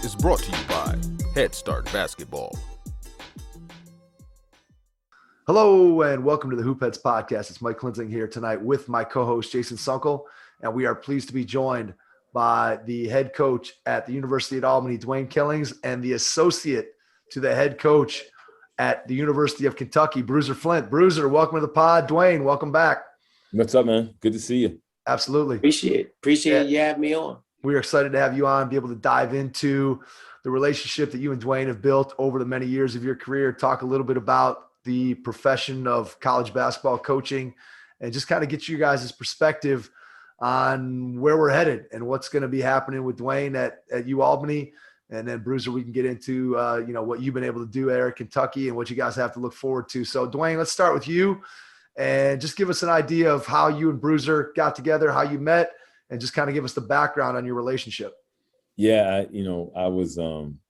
is brought to you by Head Start Basketball. Hello and welcome to the Hoop Heads Podcast. It's Mike Klinzing here tonight with my co-host Jason Sunkel, and we are pleased to be joined by the head coach at the University of Albany, Dwayne Killings, and the associate to the head coach at the University of Kentucky, Bruiser Flint. Bruiser, welcome to the pod. Dwayne, welcome back. What's up, man? Good to see you. Absolutely. Appreciate you having me on. We're excited to have you on, be able to dive into the relationship that you and Dwayne have built over the many years of your career, talk a little bit about the profession of college basketball coaching, and just kind of get you guys' perspective on where we're headed and what's going to be happening with Dwayne at UAlbany. And then Bruiser, we can get into, what you've been able to do there at Kentucky and what you guys have to look forward to. So Dwayne, let's start with you and just give us an idea of how you and Bruiser got together, how you met, and just kind of give us the background on your relationship. Yeah, I was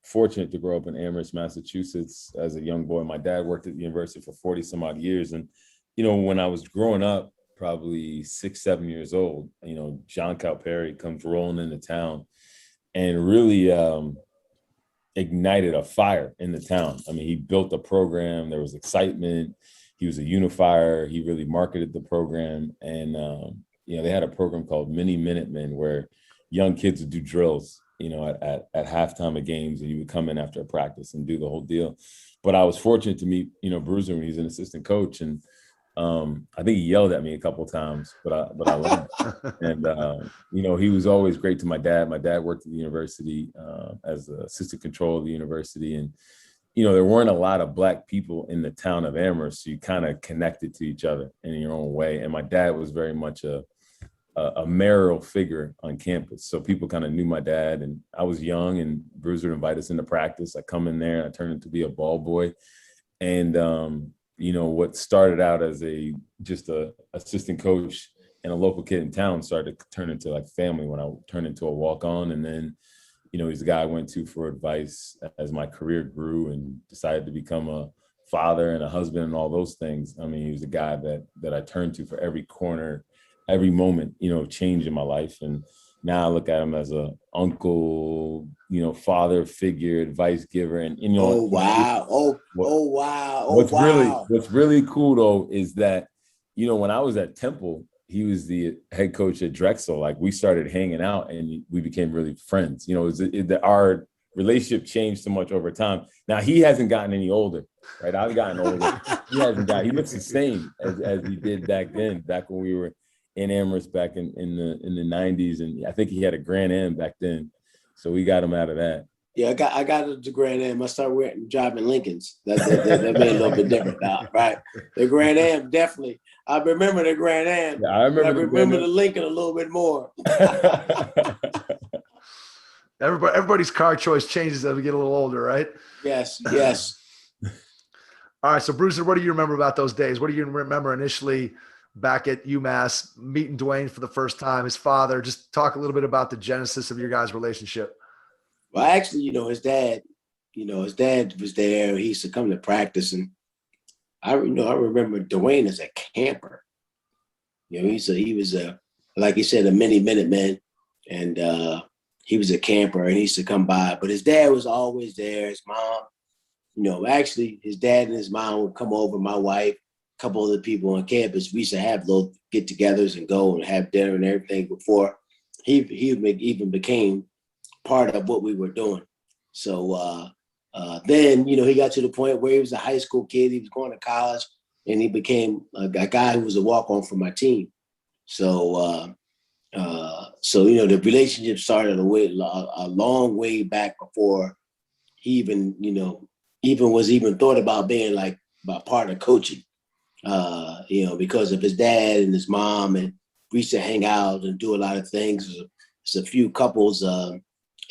fortunate to grow up in Amherst, Massachusetts as a young boy. My dad worked at the university for 40 some odd years. And, when I was growing up, probably 6, 7 years old, John Calipari comes rolling into town and really ignited a fire in the town. I mean, he built a program. There was excitement. He was a unifier. He really marketed the program. And, they had a program called Mini Minutemen where young kids would do drills, at halftime of games, and you would come in after a practice and do the whole deal. But I was fortunate to meet, Bruiser when he's an assistant coach. And I think he yelled at me a couple of times, but I loved it. And, he was always great to my dad. My dad worked at the university as the assistant controller of the university. And, there weren't a lot of Black people in the town of Amherst, so you kind of connected to each other in your own way. And my dad was very much a mayoral figure on campus. So people kind of knew my dad, and I was young, and Bruiser invited us into practice. I come in there and I turned into be a ball boy. And, what started out as just a assistant coach and a local kid in town started to turn into like family when I turned into a walk-on. And then, he's the guy I went to for advice as my career grew and decided to become a father and a husband and all those things. I mean, he was a guy that I turned to for every corner, every moment, change in my life. And now I look at him as a uncle, father figure, advice giver. And, Oh, wow. What's really cool though, is that, when I was at Temple, he was the head coach at Drexel. Like, we started hanging out and we became really friends. Our relationship changed so much over time. Now he hasn't gotten any older, right? I've gotten older. He looks the same as he did back then, back when we were in Amherst back in the 90s. And I think he had a Grand Am back then. So we got him out of that. Yeah, I got the Grand Am. I started driving Lincolns. That made a little bit different now, right? The Grand Am, definitely. I remember the Grand Am. Yeah, I remember the Lincoln a little bit more. Everybody's car choice changes as we get a little older, right? Yes. All right, so Bruiser, what do you remember about those days? What do you remember initially back at UMass, meeting Dwayne for the first time, his father? Just talk a little bit about the genesis of your guys' relationship. Well, actually, his dad was there. He used to come to practice, and I remember Dwayne as a camper. He was like he said, a mini Minuteman, and he was a camper, and he used to come by. But his dad was always there. His mom, actually, his dad and his mom would come over. My wife, a couple other people on campus. We used to have little get-togethers and go and have dinner and everything before he even became part of what we were doing. So then, he got to the point where he was a high school kid. He was going to college, and he became a guy who was a walk-on for my team. So, the relationship started a long way back before he even was thought about being like a part of coaching. Because of his dad and his mom, and we used to hang out and do a lot of things. There's a few couples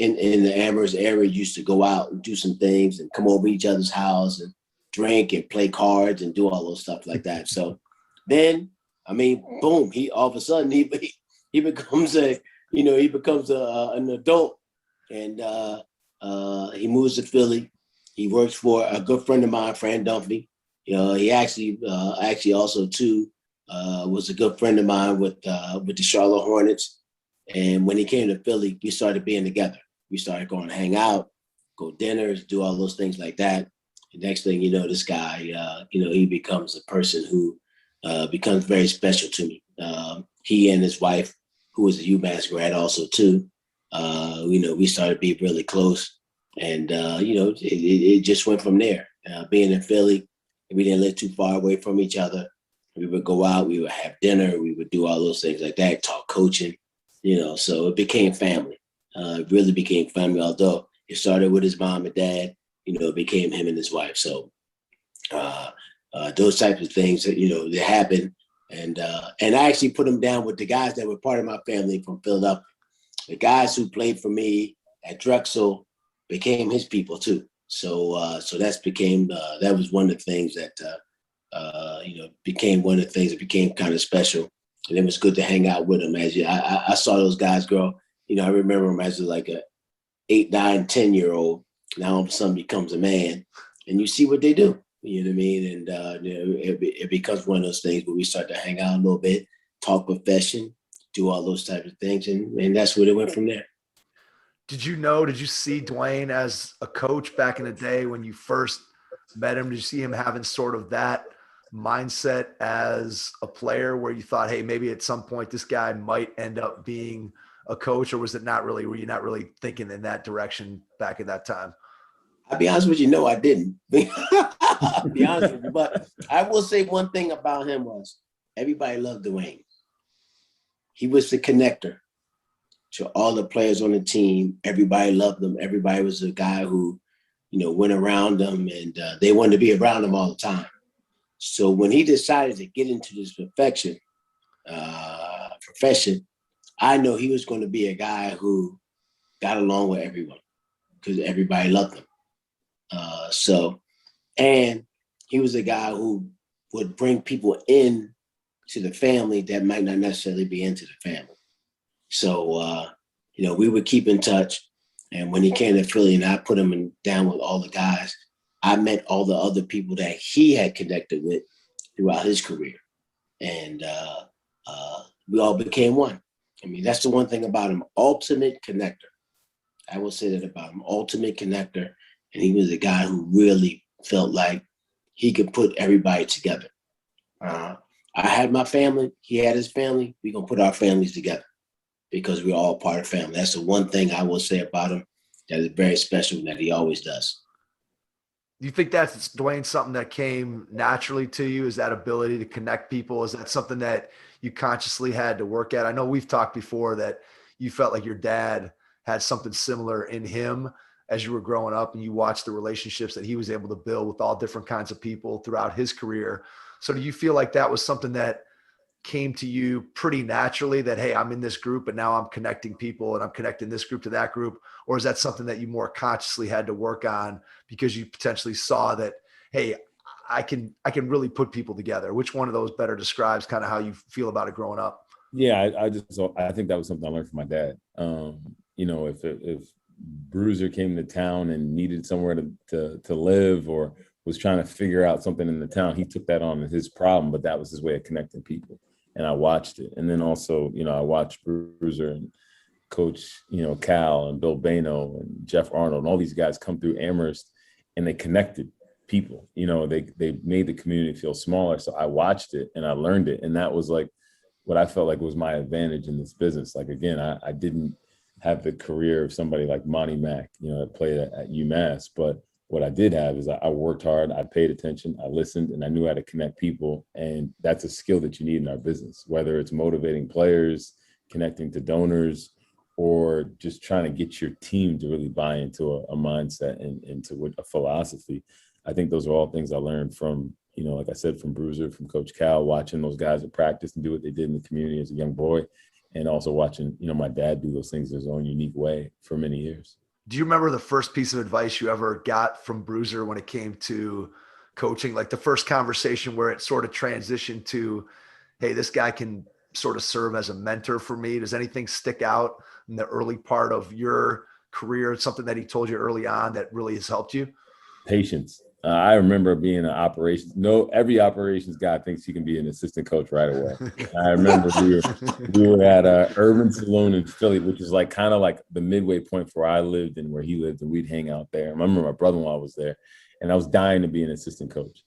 in the Amherst area used to go out and do some things and come over each other's house and drink and play cards and do all those stuff like that. So then, boom, he all of a sudden he becomes an adult, and he moves to Philly. He works for a good friend of mine, Fran Dunphy. He actually also too was a good friend of mine with the Charlotte Hornets. And when he came to Philly, we started being together. We started going to hang out. go dinners, do all those things like that. The next thing you know, this guy, he becomes a person who becomes very special to me. He and his wife, who was a UMass grad also too, we started to be really close. And, it just went from there. Being in Philly, we didn't live too far away from each other. We would go out, we would have dinner, we would do all those things like that, talk coaching, so it became family. It really became family, although it started with his mom and dad, it became him and his wife. So those types of things that, that happen. And I actually put them down with the guys that were part of my family from Philadelphia. The guys who played for me at Drexel became his people too. So that was one of the things that became one of the things that became kind of special. And it was good to hang out with them I saw those guys grow. I remember them as like a 8, 9, 10-year-old. Now all of a sudden becomes a man, and you see what they do. You know what I mean? And it becomes one of those things where we start to hang out a little bit, talk profession, do all those types of things, and that's where it went from there. Did you see Dwayne as a coach back in the day when you first met him? Did you see him having sort of that mindset as a player where you thought, hey, maybe at some point this guy might end up being a coach, or was it not really, were you not really thinking in that direction back at that time? I'll be honest with you, no, I didn't. I'll be honest with you, but I will say one thing about him was everybody loved Dwayne. He was the connector to all the players on the team. Everybody loved him. Everybody was a guy who, went around them, and they wanted to be around him all the time. So when he decided to get into this profession, I know he was going to be a guy who got along with everyone because everybody loved him. And he was a guy who would bring people in to the family that might not necessarily be into the family. So, we would keep in touch. And when he came to Philly and I put him down with all the guys, I met all the other people that he had connected with throughout his career. And we all became one. I mean, that's the one thing about him, ultimate connector. I will say that about him, ultimate connector. And he was a guy who really felt like he could put everybody together. I had my family, he had his family. We're going to put our families together because we're all part of family. That's the one thing I will say about him that is very special that he always does. Do you think that's, Dwayne, something that came naturally to you? Is that ability to connect people? Is that something that you consciously had to work at? I know we've talked before that you felt like your dad had something similar in him as you were growing up, and you watched the relationships that he was able to build with all different kinds of people throughout his career. So do you feel like that was something that came to you pretty naturally, that, hey, I'm in this group and now I'm connecting people and I'm connecting this group to that group? Or is that something that you more consciously had to work on because you potentially saw that, hey, I can really put people together? Which one of those better describes kind of how you feel about it growing up? Yeah, I think that was something I learned from my dad. If Bruiser came to town and needed somewhere to live or was trying to figure out something in the town, he took that on as his problem, but that was his way of connecting people. And I watched it. And then also, I watched Bruiser and Coach, Cal and Bill Bano and Jeff Arnold and all these guys come through Amherst, and they connected people. They made the community feel smaller. So I watched it and I learned it. And that was like what I felt like was my advantage in this business. Like, again, I didn't have the career of somebody like Monty Mack, that played at UMass. But what I did have is I worked hard, I paid attention, I listened, and I knew how to connect people. And that's a skill that you need in our business, whether it's motivating players, connecting to donors, or just trying to get your team to really buy into a mindset and into a philosophy. I think those are all things I learned from, like I said, from Bruiser, from Coach Cal, watching those guys at practice and do what they did in the community as a young boy. And also watching, my dad do those things in his own unique way for many years. Do you remember the first piece of advice you ever got from Bruiser when it came to coaching? Like the first conversation where it sort of transitioned to, hey, this guy can sort of serve as a mentor for me. Does anything stick out in the early part of your career? Something that he told you early on that really has helped you? Patience. I remember being an operations. No, every operations guy thinks he can be an assistant coach right away. I remember we were at Urban Saloon in Philly, which is like kind of like the midway point where I lived and where he lived, and we'd hang out there. I remember my brother-in-law was there, and I was dying to be an assistant coach.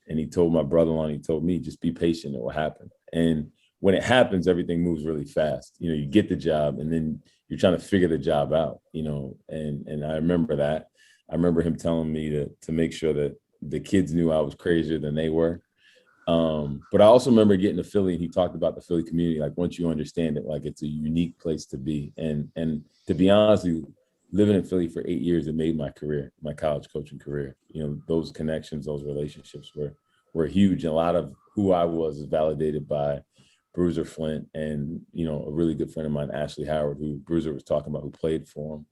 And he told my brother-in-law, and he told me, just be patient, it will happen. And when it happens, everything moves really fast. You know, you get the job, and then you're trying to figure the job out. You know, and I remember that. I remember him telling me to make sure that the kids knew I was crazier than they were. But I also remember getting to Philly, and he talked about the Philly community. Like, once you understand it, like, it's a unique place to be. And to be honest with you, living in Philly for 8 years, it made my career, my college coaching career. You know, those connections, those relationships were huge. And a lot of who I was is validated by Bruiser Flint and, you know, a really good friend of mine, Ashley Howard, who Bruiser was talking about, who played for him.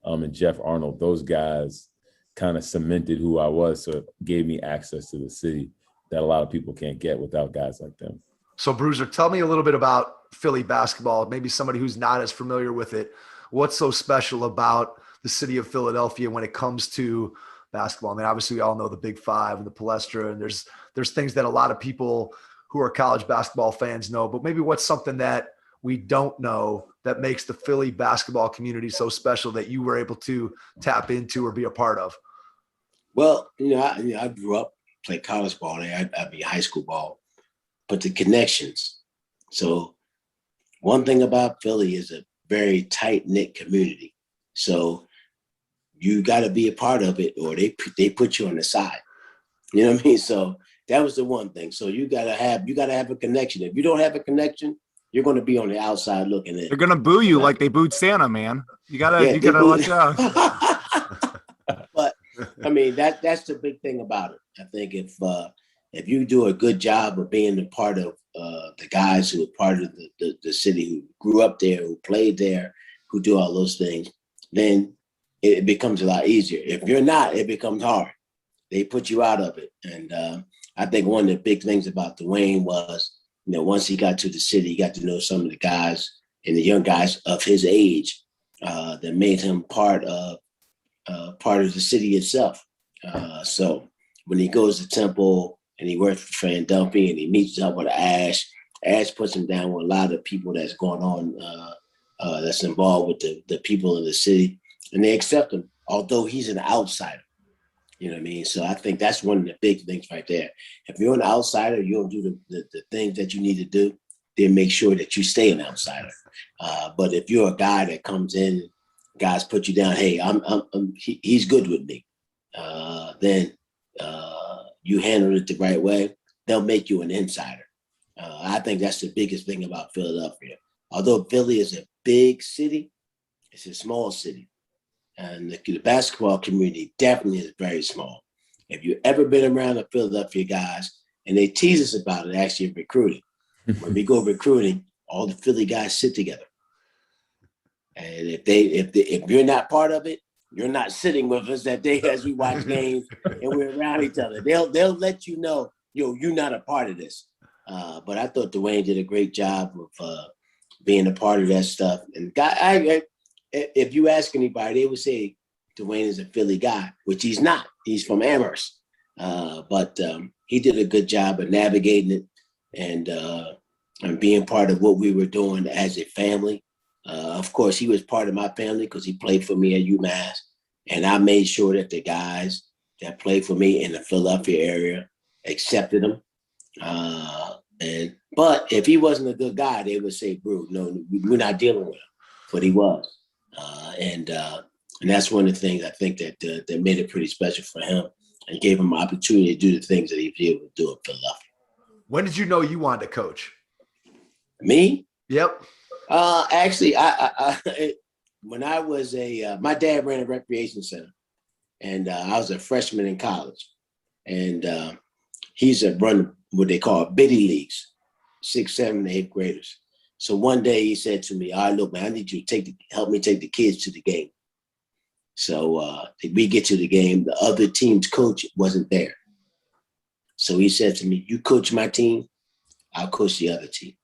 And Jeff Arnold. Those guys kind of cemented who I was, so it gave me access to the city that a lot of people can't get without guys like them. So Bruiser, tell me a little bit about Philly basketball, maybe somebody who's not as familiar with it. What's so special about the city of Philadelphia when it comes to basketball? I mean, obviously we all know the Big Five and the Palestra, and there's things that a lot of people who are college basketball fans know, but maybe what's something that we don't know that makes the Philly basketball community so special that you were able to tap into or be a part of? Well, I grew up, played college ball. I mean, high school ball, but the connections. So one thing about Philly is a very tight-knit community. So you got to be a part of it, or they put you on the side. You know what I mean? So that was the one thing. So you gotta have a connection. If you don't have a connection, you're going to be on the outside looking in. They're going to boo you like they booed Santa, man. You gotta watch out. But I mean, that's the big thing about it. I think if you do a good job of being a part of the guys who are part of the city, who grew up there, who played there, who do all those things, then it becomes a lot easier. If you're not, it becomes hard. They put you out of it. And I think one of the big things about Dwayne was, once he got to the city, he got to know some of the guys and the young guys of his age that made him part of the city itself. So when he goes to Temple and he works for Fran Dumpy and he meets up with Ash puts him down with a lot of people that's going on, that's involved with the people in the city, and they accept him, although he's an outsider. You know what I mean? So I think that's one of the big things right there. If you're an outsider, you don't do the things that you need to do, then make sure that you stay an outsider. But if you're a guy that comes in, guys put you down, hey, he's good with me, then you handle it the right way, they'll make you an insider. I think that's the biggest thing about Philadelphia. Although Philly is a big city, it's a small city. And the basketball community definitely is very small. If you've ever been around the Philadelphia guys, and they tease us about it actually in recruiting. When we go recruiting, all the Philly guys sit together. And if you're not part of it, you're not sitting with us that day as we watch games and we're around each other. They'll let you know, you're not a part of this. But I thought Dwayne did a great job of being a part of that stuff. And if you ask anybody, they would say Dwayne is a Philly guy, which he's not. He's from Amherst. But he did a good job of navigating it and being part of what we were doing as a family. Of course, he was part of my family because he played for me at UMass. And I made sure that the guys that played for me in the Philadelphia area accepted him. But if he wasn't a good guy, they would say, "Bro, no, we're not dealing with him." But he was. And that's one of the things I think that made it pretty special for him and gave him an opportunity to do the things that he was able to do in Philadelphia. When did you know you wanted to coach? Me? Yep. Actually, when I was my dad ran a recreation center, and I was a freshman in college, and he's run what they call biddy leagues, 6th, 7th, and 8th graders. So one day he said to me, "All right, look, man, I need you to help me take the kids to the game." So we get to the game. The other team's coach wasn't there. So he said to me, "You coach my team, I'll coach the other team."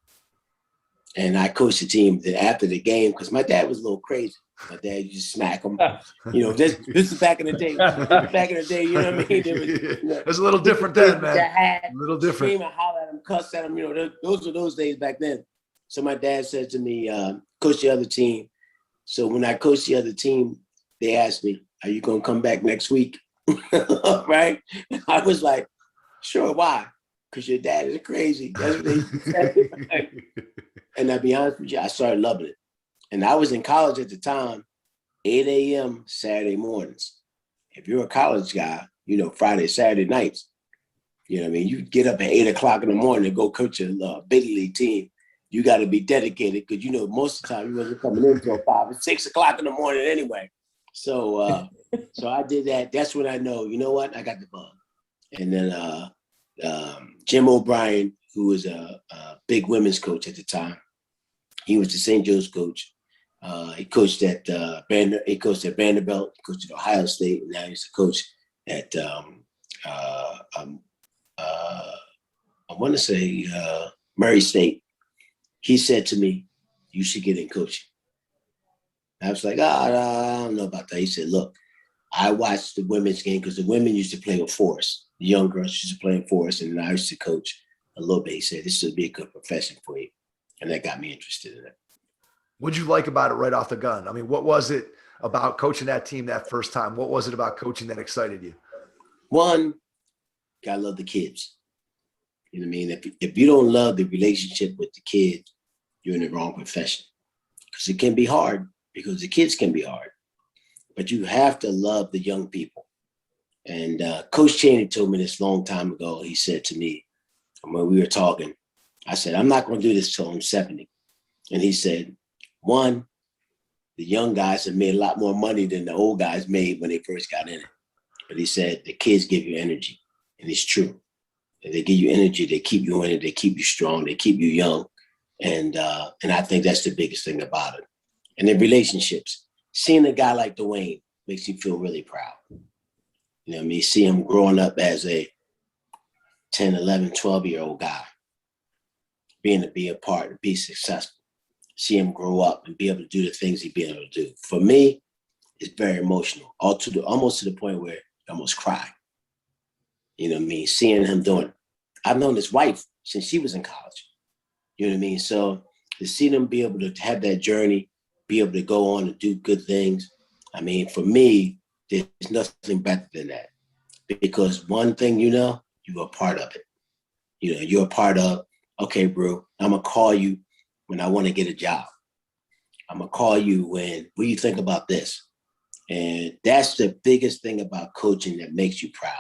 And I coached the team after the game because my dad was a little crazy. My dad used to smack him. This is back in the day. Back in the day, you know what I mean? It was a little different then, man. A little different. Scream and holler at him, cuss at him. Those were those days back then. So my dad said to me, coach the other team. So when I coached the other team, they asked me, are you going to come back next week? Right? I was like, sure, why? Because your dad is crazy. That's what they said. And I'll be honest with you, I started loving it. And I was in college at the time, 8 a.m. Saturday mornings. If you're a college guy, Friday, Saturday nights, you know what I mean? You get up at 8 o'clock in the morning and go coach a big league team. You got to be dedicated because, most of the time you wasn't coming in until 5 or 6 o'clock in the morning anyway. So so I did that. That's when I know, you know what? I got the bug. And then Jim O'Brien, who was a big women's coach at the time, he was the St. Joe's coach. He coached at Vanderbilt. He coached at Ohio State, and now he's a coach at I want to say Murray State. He said to me, "You should get in coaching." I was like, I don't know about that. He said, "Look, I watched the women's game because the women used to play with force. The young girls used to play in force, and I used to coach a little bit." He said, "This would be a good profession for you," and that got me interested in it. What'd you like about it right off the gun? I mean, what was it about coaching that team that first time? What was it about coaching that excited you? One, gotta love the kids. You know what I mean? If you don't love the relationship with the kids, you're in the wrong profession. Because it can be hard, because the kids can be hard. But you have to love the young people. And Coach Chaney told me this a long time ago. He said to me, when we were talking, I said, "I'm not going to do this till I'm 70. And he said, one, the young guys have made a lot more money than the old guys made when they first got in it. But he said, the kids give you energy. And it's true. And they give you energy. They keep you in it. They keep you strong. They keep you young. And I think that's the biggest thing about it. And then relationships. Seeing a guy like Dwayne makes you feel really proud. You know what I mean? See him growing up as a 10, 11, 12-year-old guy, being to be a part and be successful. See him grow up and be able to do the things he'd be able to do. For me, it's very emotional, almost to the point where I almost cry. You know what I mean? Seeing him doing it. I've known his wife since she was in college. You know what I mean? So to see them be able to have that journey, be able to go on and do good things. I mean, for me, there's nothing better than that. Because one thing, you're a part of it. You're a part of, okay, bro, I'm going to call you when I want to get a job. I'm going to call you what do you think about this? And that's the biggest thing about coaching that makes you proud,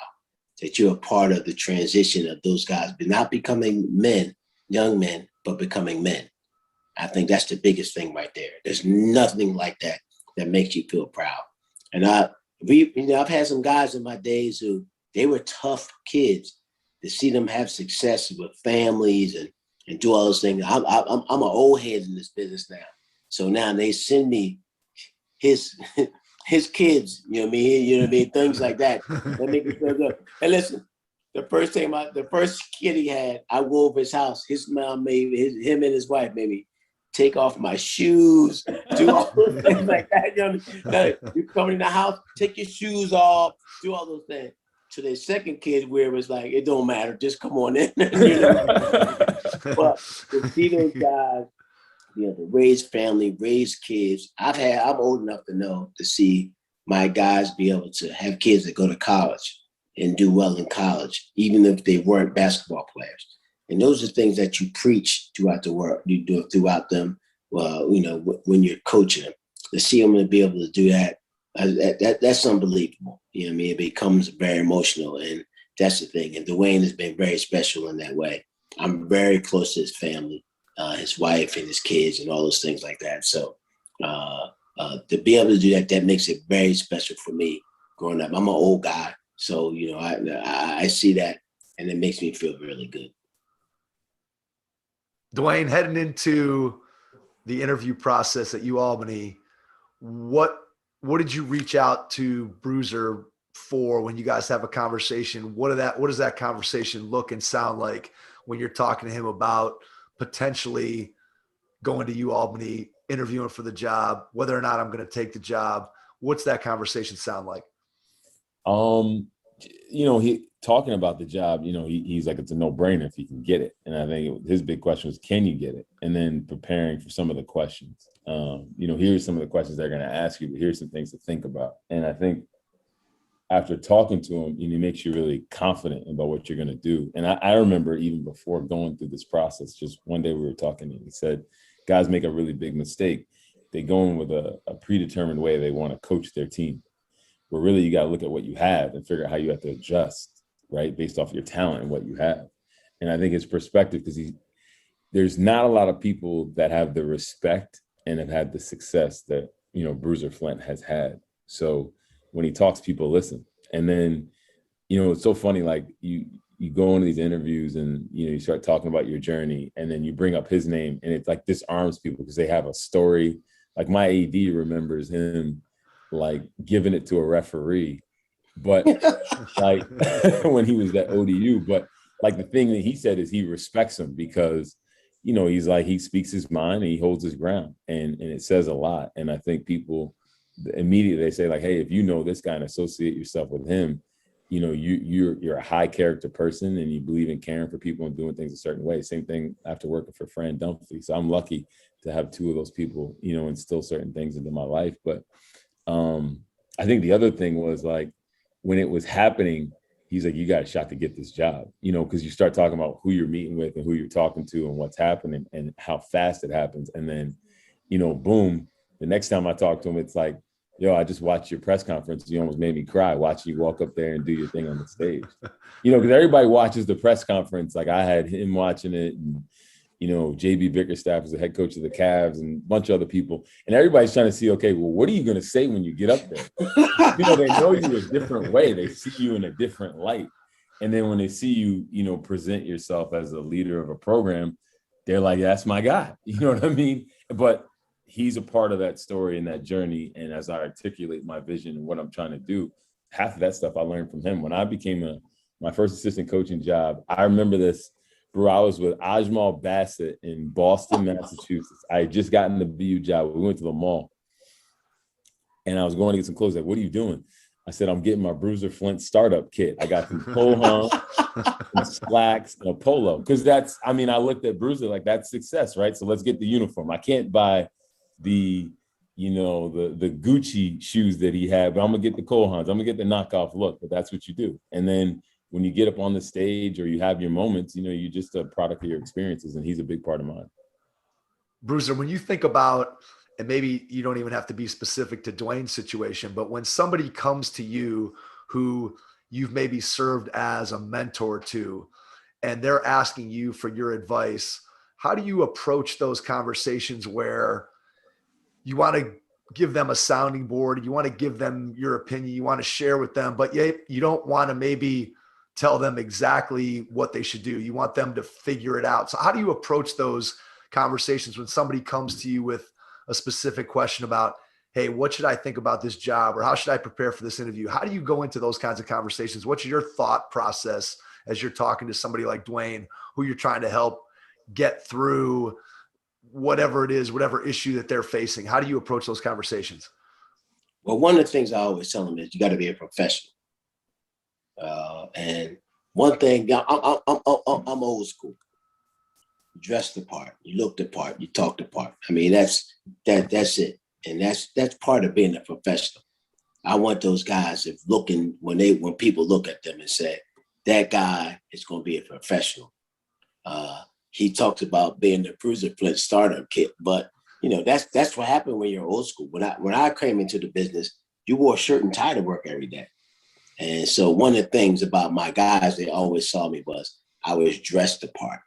that you're a part of the transition of those guys, but not becoming men, young men, but becoming men. I think that's the biggest thing right there. There's nothing like that makes you feel proud. And I've had some guys in my days who they were tough kids. To see them have success with families and do all those things. I'm an old head in this business now. So now they send me his kids, you know what I mean? Things like that. That make me feel good. And listen, the first kid he had, I go over his house. His mom him and his wife made me take off my shoes, do all those things like that. You come in the house, take your shoes off, do all those things. To their second kid, where it was like, it don't matter, just come on in. But to see those guys, to raise family, raise kids. I'm old enough to know to see my guys be able to have kids that go to college and do well in college, even if they weren't basketball players. And those are things that you preach throughout the world. You do it throughout them. Well, when you're coaching them, to see them to be able to do that, that's unbelievable. You know what I mean? It becomes very emotional, and that's the thing. And Dwayne has been very special in that way. I'm very close to his family, his wife and his kids and all those things like that. So to be able to do that makes it very special for me growing up. I'm an old guy, so I see that, and it makes me feel really good. Dwayne, heading into the interview process at UAlbany, what did you reach out to Bruiser for when you guys have a conversation? What does that conversation look and sound like when you're talking to him about potentially going to UAlbany interviewing for the job, whether or not I'm going to take the job? What's that conversation sound like? He talking about the job, he's like, it's a no-brainer if he can get it. And I think his big question was, can you get it? And then preparing for some of the questions. Here's some of the questions they're going to ask you, but here's some things to think about. And I think after talking to him, it makes you really confident about what you're going to do. And I remember even before going through this process, just one day we were talking and he said, guys make a really big mistake. They go in with a predetermined way they want to coach their team. But really, you got to look at what you have and figure out how you have to adjust, right, based off your talent and what you have. And I think his perspective, because there's not a lot of people that have the respect and have had the success that, Bruiser Flint has had. So when he talks, people listen. And then, it's so funny, like you go into these interviews and, you start talking about your journey and then you bring up his name and it like disarms people because they have a story. Like my AD remembers him like giving it to a referee, but like when he was at ODU, but like the thing that he said is he respects him because, he's like, he speaks his mind and he holds his ground and it says a lot. And I think people immediately, they say like, hey, if you know this guy and associate yourself with him, you're a high character person and you believe in caring for people and doing things a certain way. Same thing after working for Fran Dunphy. So I'm lucky to have two of those people, instill certain things into my life. But I think the other thing was like when it was happening, he's like, you got a shot to get this job, because you start talking about who you're meeting with and who you're talking to and what's happening and how fast it happens. And then, boom, the next time I talk to him, it's like, yo, I just watched your press conference. You almost made me cry watching you walk up there and do your thing on the stage, because everybody watches the press conference. Like I had him watching it and, JB Bickerstaff is the head coach of the Cavs and a bunch of other people. And everybody's trying to see, okay, well, what are you going to say when you get up there? They know you a different way. They see you in a different light. And then when they see you, present yourself as a leader of a program, they're like, that's my guy. You know what I mean? But he's a part of that story and that journey. And as I articulate my vision and what I'm trying to do, half of that stuff I learned from him. When I became my first assistant coaching job, I remember this. Bro, I was with Ajmal Bassett in Boston, Massachusetts. I had just gotten the BU job. We went to the mall. And I was going to get some clothes. Like, what are you doing? I said, I'm getting my Bruiser Flint startup kit. I got some Poham, some slacks, and a polo. Because I looked at Bruiser like that's success, right? So let's get the uniform. I can't buy the Gucci shoes that he had, but I'm going to get the Kohans. I'm going to get the knockoff look. But that's what you do. And then when you get up on the stage or you have your moments, you're just a product of your experiences, and he's a big part of mine. Bruiser, when you think about, and maybe you don't even have to be specific to Dwayne's situation, but when somebody comes to you who you've maybe served as a mentor to, and they're asking you for your advice, how do you approach those conversations where you want to give them a sounding board, you want to give them your opinion, you want to share with them, but you don't want to maybe tell them exactly what they should do. You want them to figure it out. So how do you approach those conversations when somebody comes to you with a specific question about, hey, what should I think about this job? Or how should I prepare for this interview? How do you go into those kinds of conversations? What's your thought process as you're talking to somebody like Dwayne, who you're trying to help get through whatever it is, whatever issue that they're facing? How do you approach those conversations? Well, one of the things I always tell them is you got to be a professional. And one thing, I'm old school. You dress the part, you look the part, you talk the part. That's it. And that's part of being a professional. I want those guys when people look at them and say, that guy is going to be a professional. He talks about being the Bruiser Flint startup kit, but that's what happened when you're old school. When I came into the business, you wore a shirt and tie to work every day. And so one of the things about my guys, they always saw me was I was dressed the part.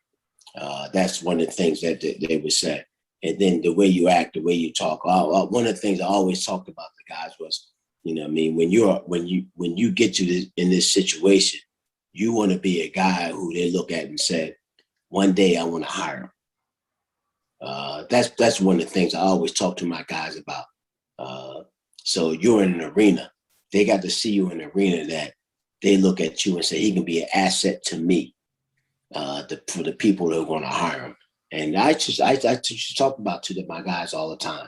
That's one of the things that they would say. And then the way you act, the way you talk. One of the things I always talked about the guys was, when you get to in this situation, you want to be a guy who they look at and said, one day I want to hire him. That's one of the things I always talk to my guys about. So you're in an arena. They got to see you in an arena that they look at you and say, he can be an asset to me, for the people that are going to hire him. And I just talk about to my guys all the time.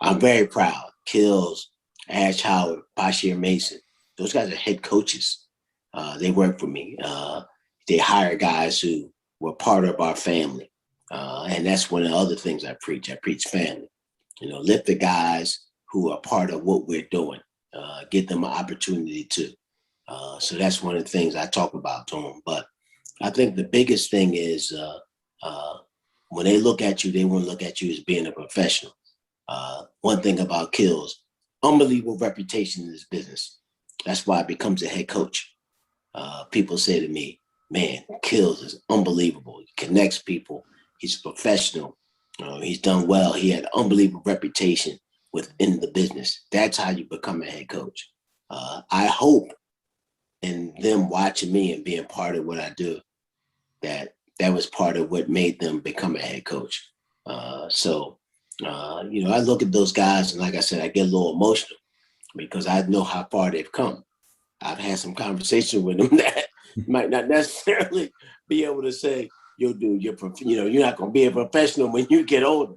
I'm very proud. Kills, Ash Howard, Bashir Mason. Those guys are head coaches. They work for me. They hire guys who were part of our family. And that's one of the other things I preach. I preach family. Lift the guys who are part of what we're doing. Get them an opportunity too. So that's one of the things I talk about to them. But I think the biggest thing is when they look at you, they want to look at you as being a professional. One thing about Kills, unbelievable reputation in this business. That's why it becomes a head coach. People say to me, man, Kills is unbelievable. He connects people. He's a professional. He's done well. He had unbelievable reputation within the business. That's how you become a head coach. I hope in them watching me and being part of what I do, that was part of what made them become a head coach. I look at those guys and like I said, I get a little emotional because I know how far they've come. I've had some conversation with them that might not necessarily be able to say, yo, dude, you're not going to be a professional when you get older.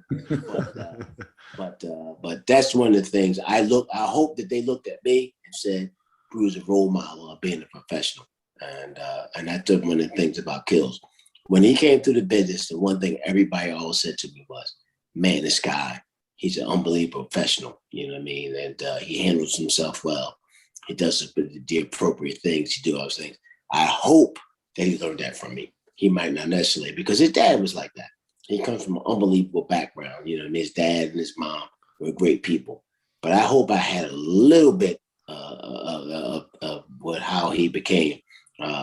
But that's one of the things I hope that they looked at me and said, Bruiser role model of being a professional. And that's one of the things about Kills. When he came through the business, the one thing everybody always said to me was, man, this guy, he's an unbelievable professional. You know what I mean? And he handles himself well. He does the appropriate things. He do all those things. I hope that he learned that from me. He might not necessarily, because his dad was like that. He comes from an unbelievable background. And his dad and his mom were great people. But I hope I had a little bit of how he became,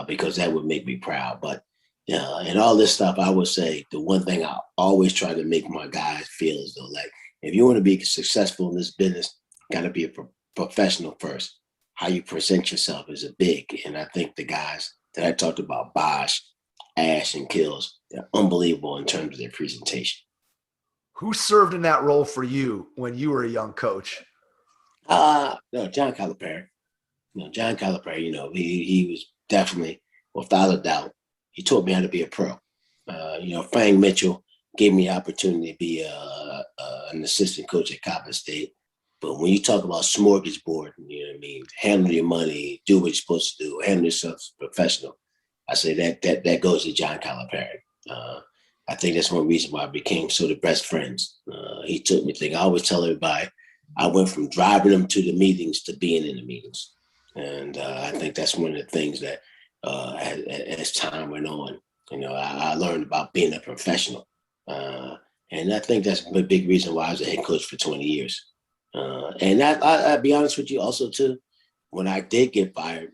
because that would make me proud. But and all this stuff, I would say the one thing I always try to make my guys feel is though, like, if you want to be successful in this business, got to be a professional first. How you present yourself is a big. And I think the guys that I talked about, Bosch, Ash, and Kills, they're unbelievable in terms of their presentation. Who served in that role for you when you were a young coach? No, John Calipari. John Calipari, he was definitely, without a doubt, he taught me how to be a pro. Frank Mitchell gave me the opportunity to be an assistant coach at Coppin State. But when you talk about smorgasbord, handle your money, do what you're supposed to do, handle yourself as a professional, I say that goes to John Calipari. I think that's one reason why I became sort of best friends. He took me I always tell everybody, I went from driving them to the meetings to being in the meetings. And I think that's one of the things that as time went on, I learned about being a professional. And I think that's a big reason why I was a head coach for 20 years. And I'll be honest with you also too, when I did get fired,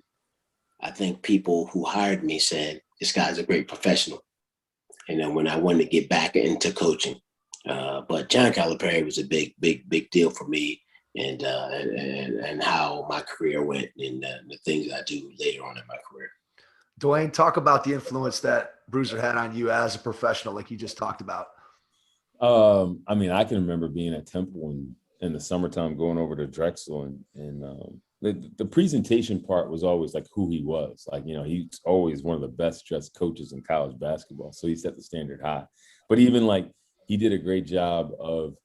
I think people who hired me said, this guy's a great professional. And then when I wanted to get back into coaching, but John Calipari was a big deal for me and how my career went and the things I do later on in my career. Dwayne, talk about the influence that Bruiser had on you as a professional, like you just talked about. I can remember being at Temple in the summertime, going over to Drexel, and the presentation part was always like who he was. Like, he's always one of the best dressed coaches in college basketball. So he set the standard high. But even like he did a great job of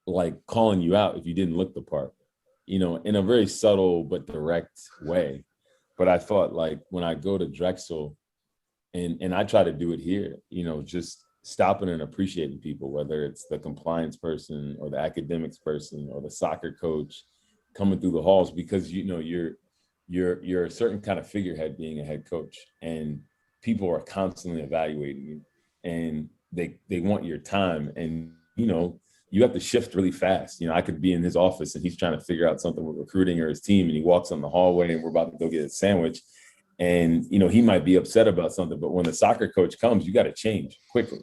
like calling you out if you didn't look the part, in a very subtle but direct way. But I thought, like, when I go to Drexel and I try to do it here, just stopping and appreciating people, whether it's the compliance person or the academics person or the soccer coach coming through the halls, because, you're a certain kind of figurehead being a head coach, and people are constantly evaluating you and they want your time. And, you have to shift really fast. I could be in his office and he's trying to figure out something with recruiting or his team, and he walks on the hallway and we're about to go get a sandwich. And, he might be upset about something, but when the soccer coach comes, you got to change quickly.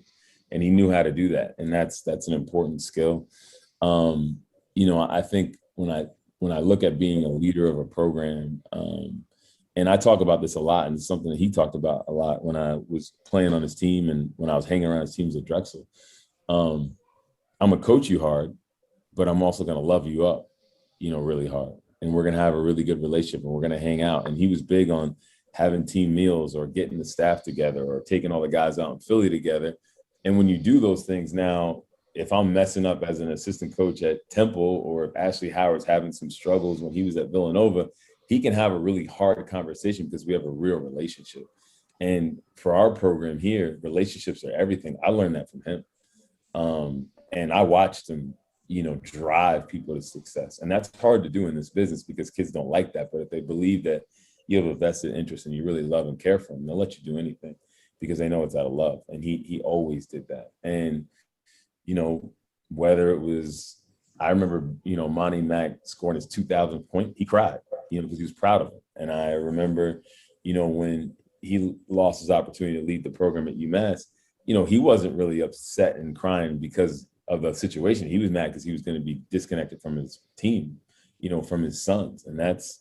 And he knew how to do that. And that's an important skill. I think when I look at being a leader of a program, and I talk about this a lot, and it's something that he talked about a lot when I was playing on his team and when I was hanging around his teams at Drexel. I'm going to coach you hard, but I'm also going to love you up, really hard. And we're going to have a really good relationship, and we're going to hang out. And he was big on having team meals or getting the staff together or taking all the guys out in Philly together And when you do those things now, if I'm messing up as an assistant coach at Temple, or if Ashley Howard's having some struggles when he was at Villanova, he can have a really hard conversation because we have a real relationship. And for our program here, relationships are everything. I learned that from him. And I watched him, drive people to success. And that's hard to do in this business because kids don't like that. But if they believe that you have a vested interest and you really love and care for them, they'll let you do anything because they know it's out of love. And he always did that. And, whether it was, I remember, Monty Mack scoring his 2000th point, he cried, because he was proud of it. And I remember, when he lost his opportunity to lead the program at UMass, he wasn't really upset and crying because of the situation. He was mad because he was going to be disconnected from his team, from his sons. And that's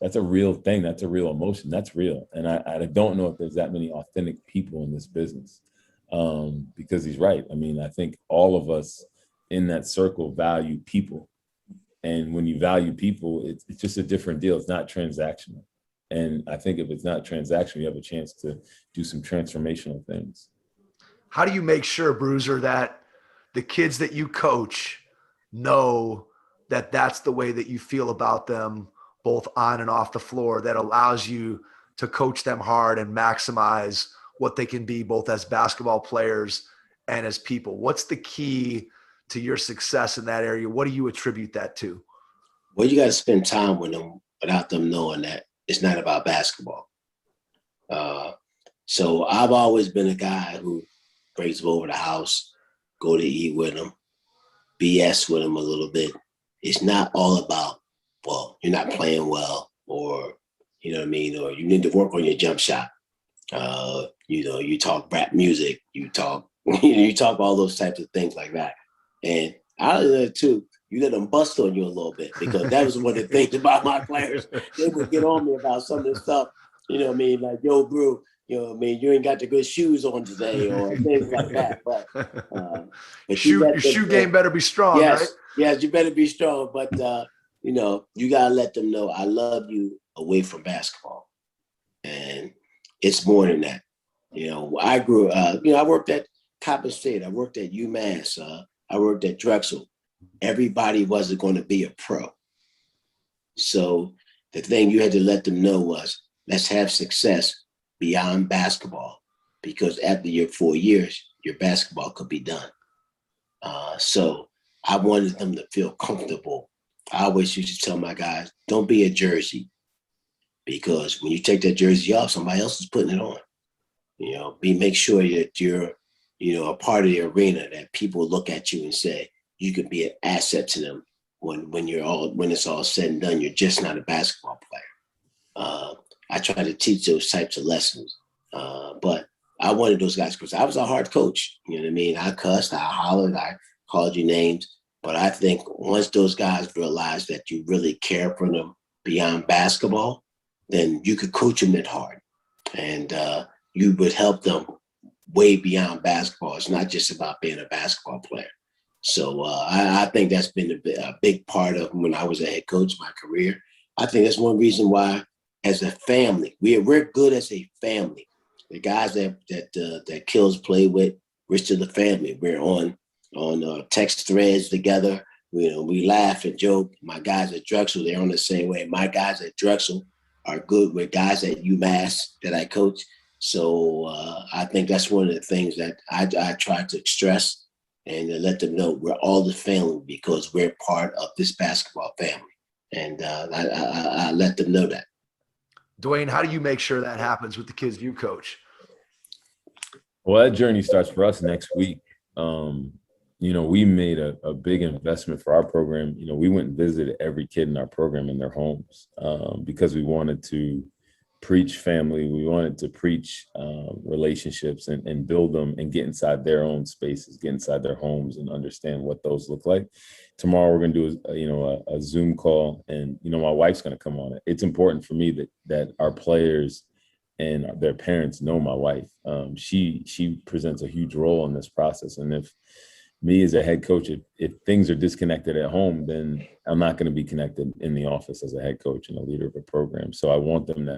a real thing. That's a real emotion. That's real. And I don't know if there's that many authentic people in this business, because he's right. I mean, I think all of us in that circle value people. And when you value people, it's just a different deal. It's not transactional. And I think if it's not transactional, you have a chance to do some transformational things. How do you make sure, Bruiser, that the kids that you coach know that that's the way that you feel about them, both on and off the floor, that allows you to coach them hard and maximize what they can be both as basketball players and as people? What's the key to your success in that area? What do you attribute that to? Well, you got to spend time with them without them knowing that it's not about basketball. So I've always been a guy who brings them over the house, go to eat with them, BS with them a little bit. It's not all about, well, you're not playing well, or, you know what I mean? Or you need to work on your jump shot. You talk rap music, you talk all those types of things like that. And I learned too, you let them bust on you a little bit, because that was one of the things about my players. They would get on me about some of the stuff, like, yo, Brew, you ain't got the good shoes on today, or things like that. But your shoe game better be strong, yes, right? Yes, you better be strong. But, you got to let them know I love you away from basketball. And it's more than that. I grew up, I worked at Coppin State. I worked at UMass. I worked at Drexel. Everybody wasn't going to be a pro. So the thing you had to let them know was, let's have success beyond basketball, because after your 4 years, your basketball could be done. So I wanted them to feel comfortable. I always used to tell my guys, don't be a jersey, because when you take that jersey off, somebody else is putting it on. Make sure that you're, a part of the arena, that people look at you and say, you could be an asset to them when it's all said and done. You're just not a basketball player. I try to teach those types of lessons. But I wanted those guys, because I was a hard coach. You know what I mean? I cussed, I hollered, I called you names. But I think once those guys realize that you really care for them beyond basketball, then you could coach them that hard. And you would help them way beyond basketball. It's not just about being a basketball player. So I think that's been a big part of when I was a head coach, my career. I think that's one reason why, as a family, we're good as a family. The guys that Kills play with, we're still a family. We're on text threads together. We laugh and joke. My guys at Drexel, they're on the same way. My guys at Drexel are good with guys at UMass that I coach. So I think that's one of the things that I try to stress and to let them know we're all the family, because we're part of this basketball family. And I let them know that. Dwayne, how do you make sure that happens with the kids you coach? Well, that journey starts for us next week. We made a big investment for our program. We went and visited every kid in our program in their homes, because we wanted to preach family. We wanted to preach relationships and build them and get inside their own spaces, get inside their homes and understand what those look like. Tomorrow we're going to do a Zoom call, and my wife's going to come on it. It's important for me that our players and their parents know my wife. She presents a huge role in this process, and if me as a head coach, if things are disconnected at home, then I'm not going to be connected in the office as a head coach and a leader of a program. So I want them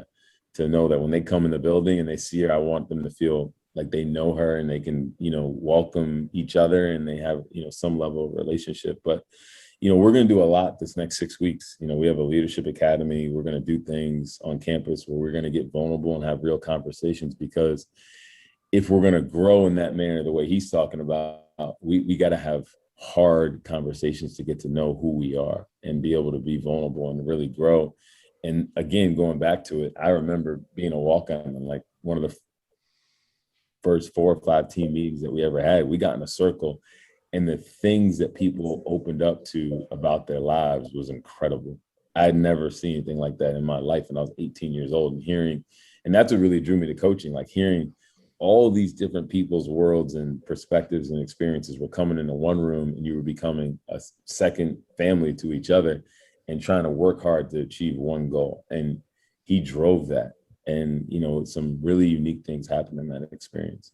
to know that when they come in the building and they see her, I want them to feel like they know her and they can, welcome each other and they have, some level of relationship. But, we're going to do a lot this next 6 weeks. We have a leadership academy. We're going to do things on campus where we're going to get vulnerable and have real conversations, because if we're going to grow in that manner, the way he's talking about, we got to have hard conversations to get to know who we are and be able to be vulnerable and really grow. And again, going back to it, I remember being a walk-on and like one of the first 4 or 5 team meetings that we ever had, we got in a circle and the things that people opened up to about their lives was incredible. I had never seen anything like that in my life. And I was 18 years old and that's what really drew me to coaching, like hearing all these different people's worlds and perspectives and experiences were coming into one room, and you were becoming a second family to each other and trying to work hard to achieve one goal. And he drove that. And, some really unique things happened in that experience.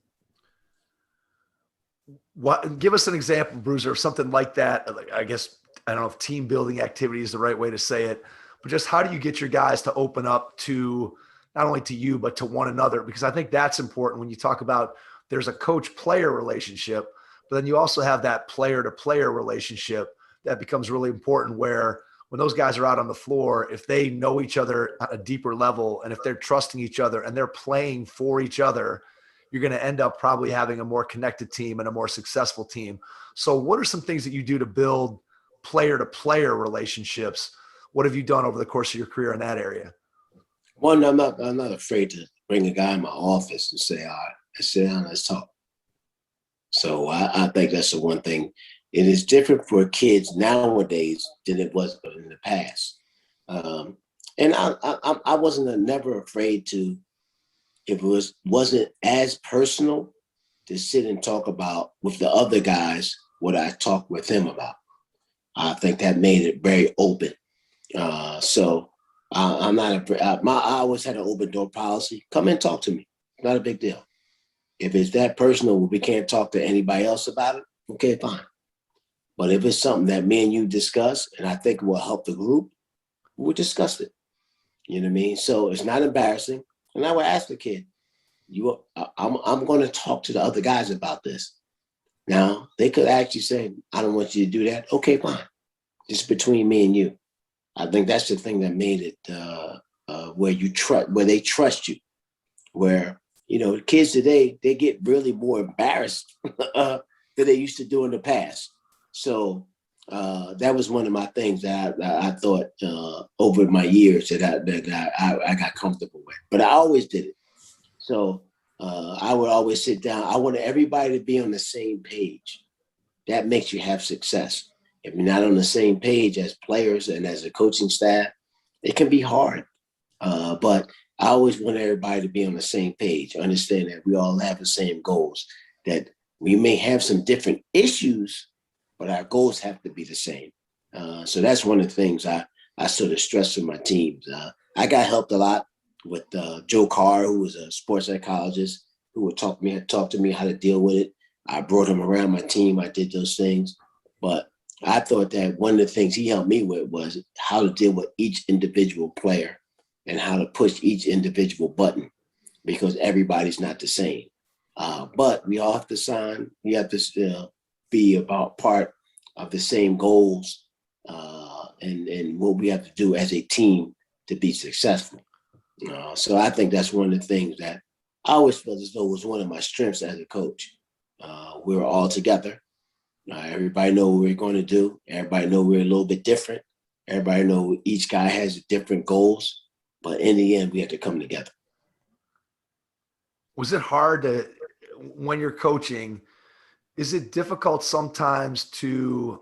Give us an example, Bruiser, of something like that. I guess, I don't know if team building activity is the right way to say it, but just how do you get your guys to open up to not only to you, but to one another? Because I think that's important when you talk about there's a coach-player relationship, but then you also have that player-to-player relationship that becomes really important, where when those guys are out on the floor, if they know each other at a deeper level and if they're trusting each other and they're playing for each other, you're going to end up probably having a more connected team and a more successful team. So what are some things that you do to build player-to-player relationships? What have you done over the course of your career in that area? One, I'm not afraid to bring a guy in my office and say, all right, let's sit down, let's talk. So I think that's the one thing. It is different for kids nowadays than it was in the past. And I wasn't never afraid to, if it wasn't as personal, to sit and talk about with the other guys what I talked with him about. I think that made it very open. I'm not I always had an open door policy. Come and talk to me. Not a big deal. If it's that personal, we can't talk to anybody else about it. Okay, fine. But if it's something that me and you discuss, and I think will help the group, we'll discuss it. You know what I mean? So it's not embarrassing. And I would ask the kid, I'm going to talk to the other guys about this. Now, they could actually say, I don't want you to do that. Okay, fine. Just between me and you. I think that's the thing that made it where they trust you. Where, kids today, they get really more embarrassed than they used to do in the past. So that was one of my things that I thought over my years that I got comfortable with. But I always did it. So I would always sit down. I wanted everybody to be on the same page. That makes you have success. If you're not on the same page as players and as a coaching staff, it can be hard. But I always want everybody to be on the same page, understand that we all have the same goals, that we may have some different issues, but our goals have to be the same. So that's one of the things I sort of stress to my teams. I got helped a lot with Joe Carr, who was a sports psychologist, who would talk to me how to deal with it. I brought him around my team. I did those things. But I thought that one of the things he helped me with was how to deal with each individual player and how to push each individual button, because everybody's not the same. But we all have to sign. We have to be about part of the same goals and what we have to do as a team to be successful. So I think that's one of the things that I always felt as though was one of my strengths as a coach. We were all together. Everybody know what we're going to do. Everybody know we're a little bit different. Everybody know each guy has different goals. But in the end, we have to come together. Was it hard when you're coaching, is it difficult sometimes to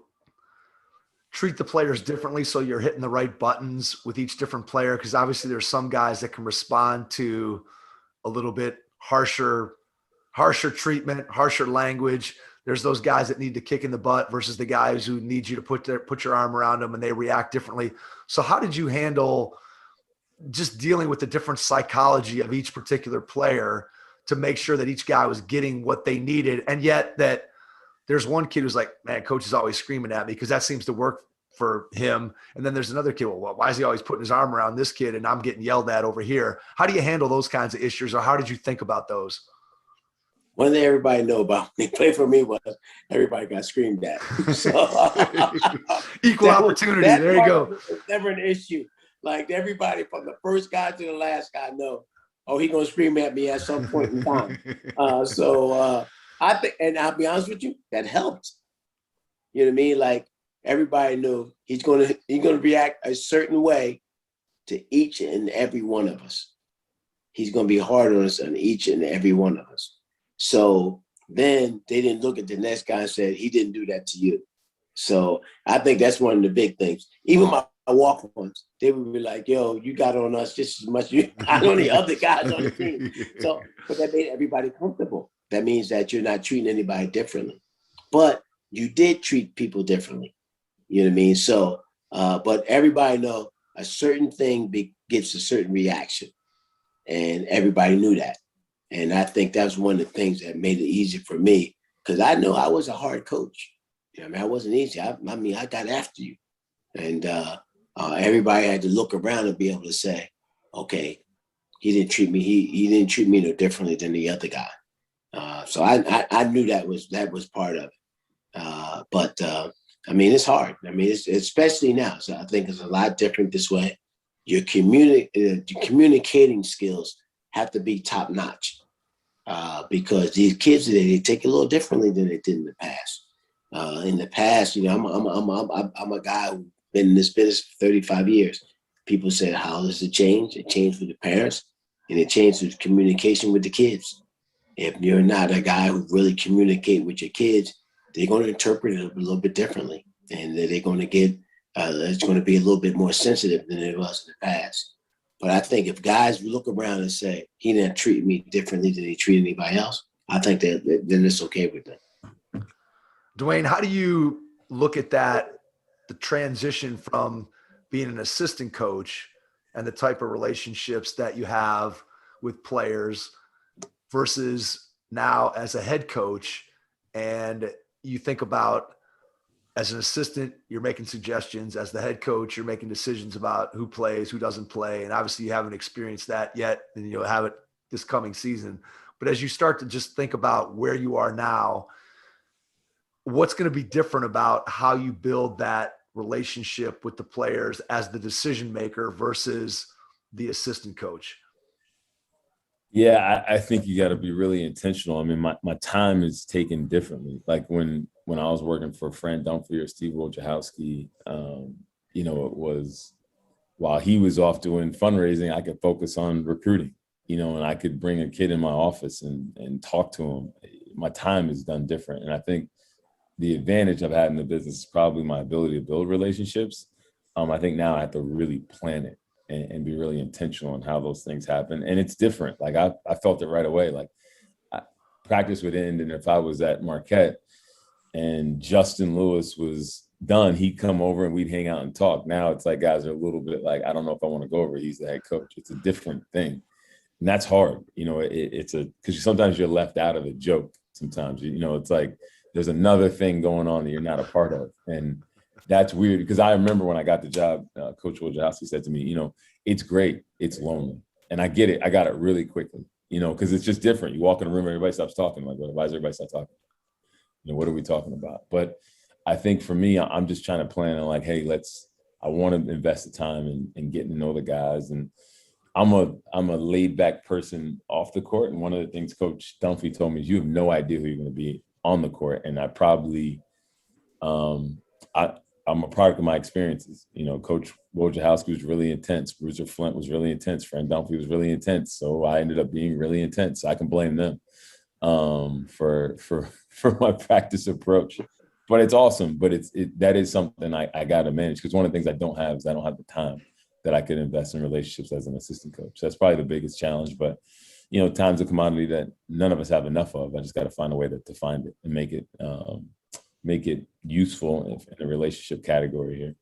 treat the players differently so you're hitting the right buttons with each different player? Because obviously there's some guys that can respond to a little bit harsher treatment, harsher language. There's those guys that need to kick in the butt versus the guys who need you to put your arm around them and they react differently. So how did you handle just dealing with the different psychology of each particular player to make sure that each guy was getting what they needed? And yet that there's one kid who's like, man, coach is always screaming at me because that seems to work for him. And then there's another kid, well, why is he always putting his arm around this kid and I'm getting yelled at over here? How do you handle those kinds of issues, or how did you think about those? one thing everybody know about when they played for me was everybody got screamed at. So equal opportunity. There you go. It was never an issue. Like everybody from the first guy to the last guy know, oh, he gonna scream at me at some point in time. I think, and I'll be honest with you, that helped. You know what I mean? Like everybody knew he's gonna react a certain way to each and every one of us. He's gonna be hard on us on each and every one of us. So then they didn't look at the next guy and said, he didn't do that to you. So I think that's one of the big things. Even my walk-ons, they would be like, yo, you got on us just as much as you got on the other guys on the team. So, but that made everybody comfortable. That means that you're not treating anybody differently. But you did treat people differently. You know what I mean? So, but everybody know a certain thing gets a certain reaction. And everybody knew that. And I think that's one of the things that made it easy for me, because I know I was a hard coach. You know, I mean, I wasn't easy. I got after you. And everybody had to look around and be able to say, okay, he didn't treat me no differently than the other guy. So I knew that was part of it. But I mean, it's hard. I mean, it's especially now. So I think it's a lot different this way. Your communicating skills have to be top notch, because these kids today, they take it a little differently than they did in the past. In the past, you know, I'm a guy who's been in this business for 35 years. People said, how does it change? It changed with the parents, and it changed with communication with the kids. If you're not a guy who really communicate with your kids, they're going to interpret it a little bit differently, and they're going to get it's going to be a little bit more sensitive than it was in the past. But I think if guys look around and say, he didn't treat me differently than he treated anybody else, I think that then it's okay with them. Dwayne, how do you look at that, the transition from being an assistant coach and the type of relationships that you have with players versus now as a head coach? And you think about, as an assistant, you're making suggestions. As the head coach, you're making decisions about who plays, who doesn't play. And obviously you haven't experienced that yet, and you'll have it this coming season. But as you start to just think about where you are now, what's going to be different about how you build that relationship with the players as the decision maker versus the assistant coach? Yeah, I think you got to be really intentional. I mean, my time is taken differently. Like when I was working for Fran Dunphy or Steve Wojciechowski, you know, it was while he was off doing fundraising, I could focus on recruiting, you know, and I could bring a kid in my office and talk to him. My time is done different. And I think the advantage I've had in the business is probably my ability to build relationships. I think now I have to really plan it and be really intentional on how those things happen. And it's different. Like I felt it right away. Like practice would end, and if I was at Marquette and Justin Lewis was done, he'd come over and we'd hang out and talk. Now it's like guys are a little bit like, I don't know if I want to go over. He's the head coach. It's a different thing. And that's hard. You know, because sometimes you're left out of a joke. Sometimes, you know, it's like there's another thing going on that you're not a part of. And that's weird, because I remember when I got the job, Coach Wojciechowski said to me, you know, it's great, it's lonely. And I get it. I got it really quickly, you know, because it's just different. You walk in a room, everybody stops talking. Like, well, why does everybody stop talking? You know, what are we talking about? But I think for me, I'm just trying to plan on like, hey, I want to invest the time in getting to know the guys. And I'm a laid back person off the court. And one of the things Coach Dunphy told me is you have no idea who you're going to be on the court. And I probably, I'm a product of my experiences. You know, Coach Wojciechowski was really intense. Bruiser Flint was really intense. Fran Dunphy was really intense. So I ended up being really intense. I can blame them for my practice approach. But it's awesome. But that is something I got to manage, because one of the things I don't have is I don't have the time that I could invest in relationships as an assistant coach. That's probably the biggest challenge. But, you know, time's a commodity that none of us have enough of. I just got to find a way to find it and make it useful in a relationship category here.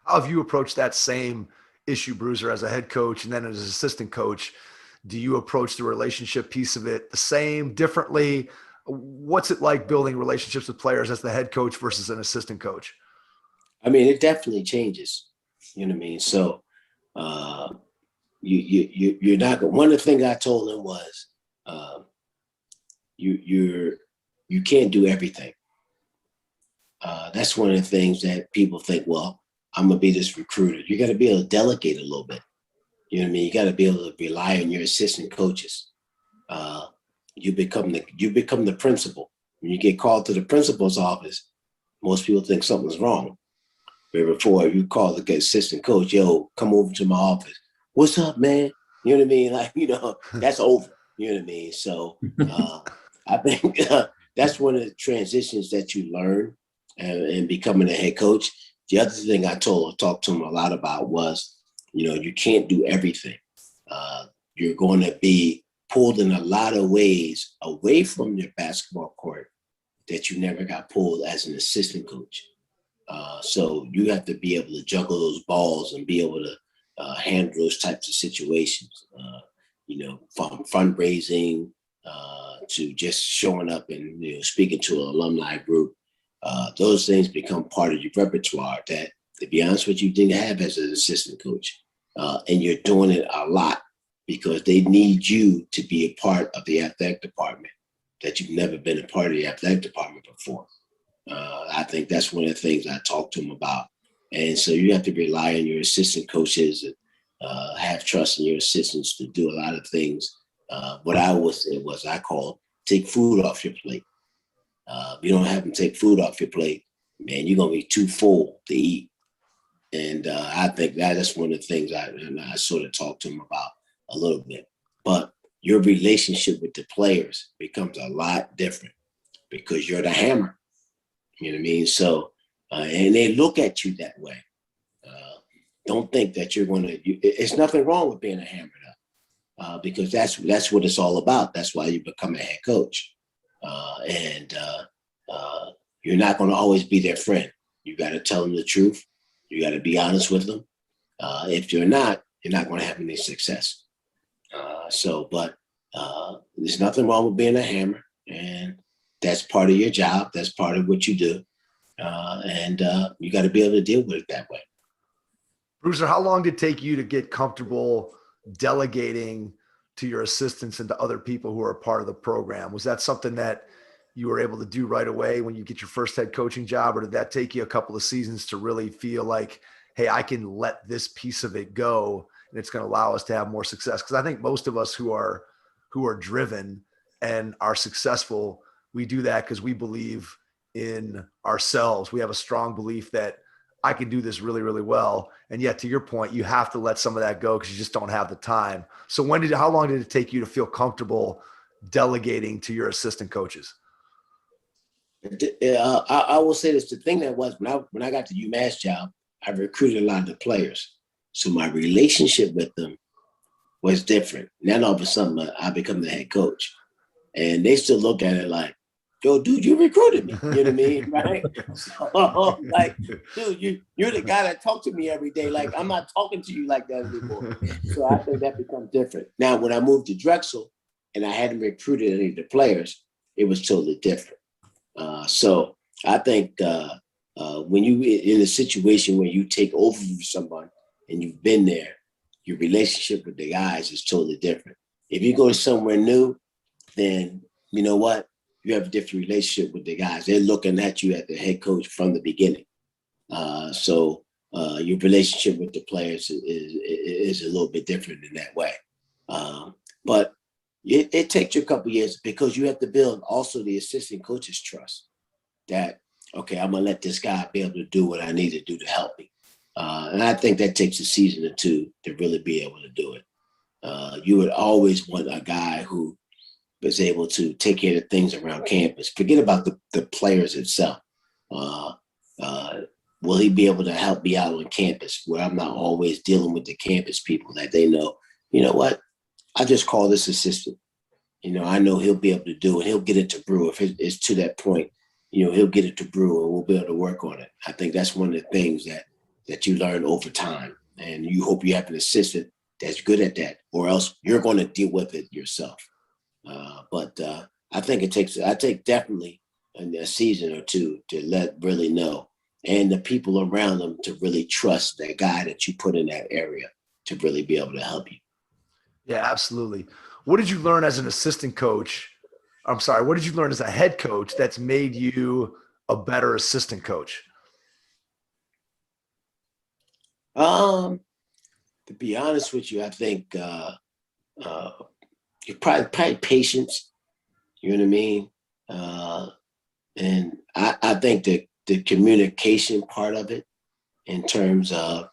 How have you approached that same issue, Bruiser, as a head coach and then as an assistant coach? Do you approach the relationship piece of it the same, differently? What's it like building relationships with players as the head coach versus an assistant coach? I mean, it definitely changes. You know what I mean? So you're not. One of the things I told him was, you can't do everything. That's one of the things that people think, well, I'm going to be this recruiter. You got to be able to delegate a little bit. You know what I mean? You got to be able to rely on your assistant coaches. You become the principal. When you get called to the principal's office, most people think something's wrong. Where before you call the assistant coach, yo, come over to my office. What's up, man? You know what I mean? Like, that's over. You know what I mean? So I think that's one of the transitions that you learn and becoming a head coach. The other thing I talked to him a lot about was, you can't do everything. You're going to be pulled in a lot of ways away from your basketball court that you never got pulled as an assistant coach. So you have to be able to juggle those balls and be able to handle those types of situations, from fundraising to just showing up and speaking to an alumni group. Those things become part of your repertoire that, to be honest with you, didn't have as an assistant coach. And you're doing it a lot because they need you to be a part of the athletic department that you've never been a part of the athletic department before. I think that's one of the things I talked to them about. And so you have to rely on your assistant coaches and have trust in your assistants to do a lot of things. What I always say was I call take food off your plate. If you don't have them take food off your plate, man, you're going to be too full to eat. And I think that's one of the things I sort of talked to him about a little bit. But your relationship with the players becomes a lot different because you're the hammer. You know what I mean? So, and they look at you that way. Don't think that you're going to, it's nothing wrong with being a hammer though, because that's what it's all about. That's why you become a head coach. And you're not going to always be their friend. You got to tell them the truth. You got to be honest with them. If you're not going to have any success. But there's nothing wrong with being a hammer, and that's part of your job. That's part of what you do. And you got to be able to deal with it that way. Bruiser, how long did it take you to get comfortable delegating to your assistants and to other people who are a part of the program? Was that something that you were able to do right away when you get your first head coaching job, or did that take you a couple of seasons to really feel like, hey, I can let this piece of it go and it's going to allow us to have more success? Because I think most of us who are driven and are successful, we do that because we believe in ourselves. We have a strong belief that I can do this really, really well. And yet, to your point, you have to let some of that go because you just don't have the time. So how long did it take you to feel comfortable delegating to your assistant coaches? I will say this: the thing that was when I got the UMass job, I recruited a lot of the players, so my relationship with them was different. Then all of a sudden, I become the head coach, and they still look at it like, "Yo, dude, you recruited me." You know what I mean, right? So, like, dude, you're the guy that talks to me every day. Like, I'm not talking to you like that anymore. So I think that becomes different. Now, when I moved to Drexel, and I hadn't recruited any of the players, it was totally different. So I think when you in a situation where you take over for someone and you've been there, your relationship with the guys is totally different. If you go somewhere new, then you know what? You have a different relationship with the guys. They're looking at you as the head coach from the beginning. So your relationship with the players is a little bit different in that way. But it takes you a couple of years because you have to build also the assistant coach's trust that, okay, I'm going to let this guy be able to do what I need to do to help me. And I think that takes a season or two to really be able to do it. You would always want a guy who was able to take care of things around campus. Forget about the players itself. Will he be able to help me out on campus where I'm not always dealing with the campus people that they know, you know what? I just call this assistant. I know he'll be able to do it. He'll get it to Brew. If it's to that point, he'll get it to Brew and we'll be able to work on it. I think that's one of the things that you learn over time. And you hope you have an assistant that's good at that, or else you're going to deal with it yourself. But I think I take definitely a season or two to really know, and the people around them to really trust that guy that you put in that area to really be able to help you. Yeah, absolutely. What did you learn as an assistant coach I'm sorry, what did you learn as a head coach that's made you a better assistant coach? To be honest with you, I think you're probably patience. You know what I mean? And I think that the communication part of it, in terms of,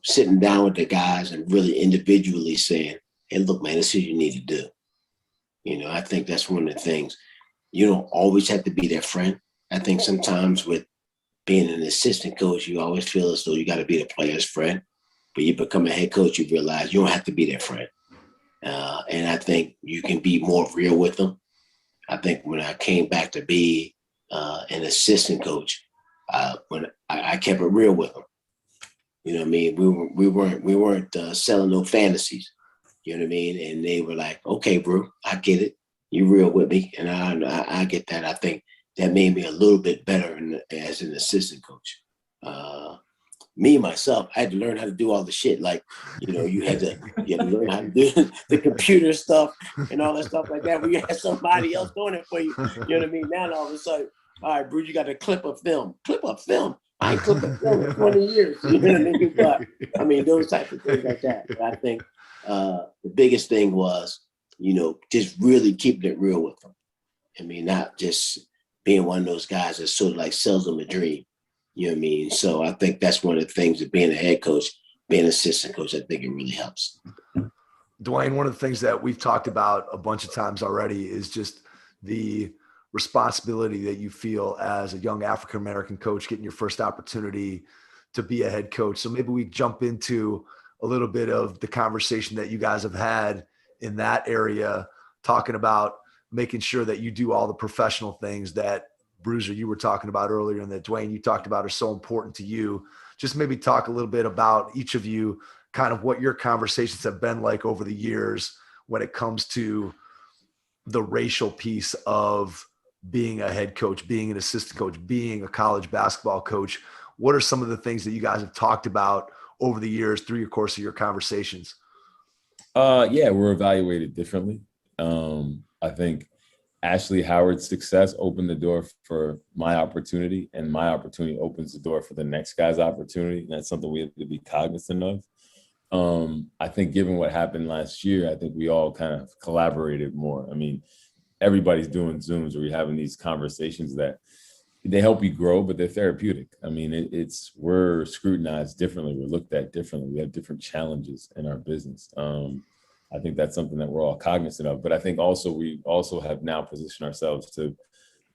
sitting down with the guys and really individually saying, hey, look, man, this is what you need to do. I think that's one of the things. You don't always have to be their friend. I think sometimes with being an assistant coach, you always feel as though you got to be the player's friend. But you become a head coach, you realize you don't have to be their friend. And I think you can be more real with them. I think when I came back to be an assistant coach, when I kept it real with them. You know what I mean? We weren't selling no fantasies. You know what I mean? And they were like, okay, bro, I get it. You real with me. And I get that. I think that made me a little bit better as an assistant coach. Me, myself, I had to learn how to do all the shit. Like, you had to learn how to do the computer stuff and all that stuff like that, where you had somebody else doing it for you. You know what I mean? Now, all of a sudden, all right, Bruce, you got to clip a film. I ain't clipped a film in 20 years. You know what I mean? But, I mean, those types of things like that. But I think the biggest thing was, just really keeping it real with them. I mean, not just being one of those guys that sort of like sells them a dream. You know what I mean? So I think that's one of the things of being a head coach, being an assistant coach, I think it really helps. Dwayne, one of the things that we've talked about a bunch of times already is just the responsibility that you feel as a young African-American coach getting your first opportunity to be a head coach. So maybe we jump into a little bit of the conversation that you guys have had in that area, talking about making sure that you do all the professional things that Bruiser, you were talking about earlier, and that Dwayne, you talked about are so important to you. Just maybe talk a little bit about each of you, kind of what your conversations have been like over the years when it comes to the racial piece of being a head coach, being an assistant coach, being a college basketball coach. What are some of the things that you guys have talked about over the years through your course of your conversations? Yeah, we're evaluated differently. I think Ashley Howard's success opened the door for my opportunity, and my opportunity opens the door for the next guy's opportunity. And that's something we have to be cognizant of. I think given what happened last year, I think we all kind of collaborated more. I mean, everybody's doing Zooms where you're having these conversations that they help you grow, but they're therapeutic. I mean, we're scrutinized differently. We're looked at differently. We have different challenges in our business. I think that's something that we're all cognizant of. But I think we also have now positioned ourselves to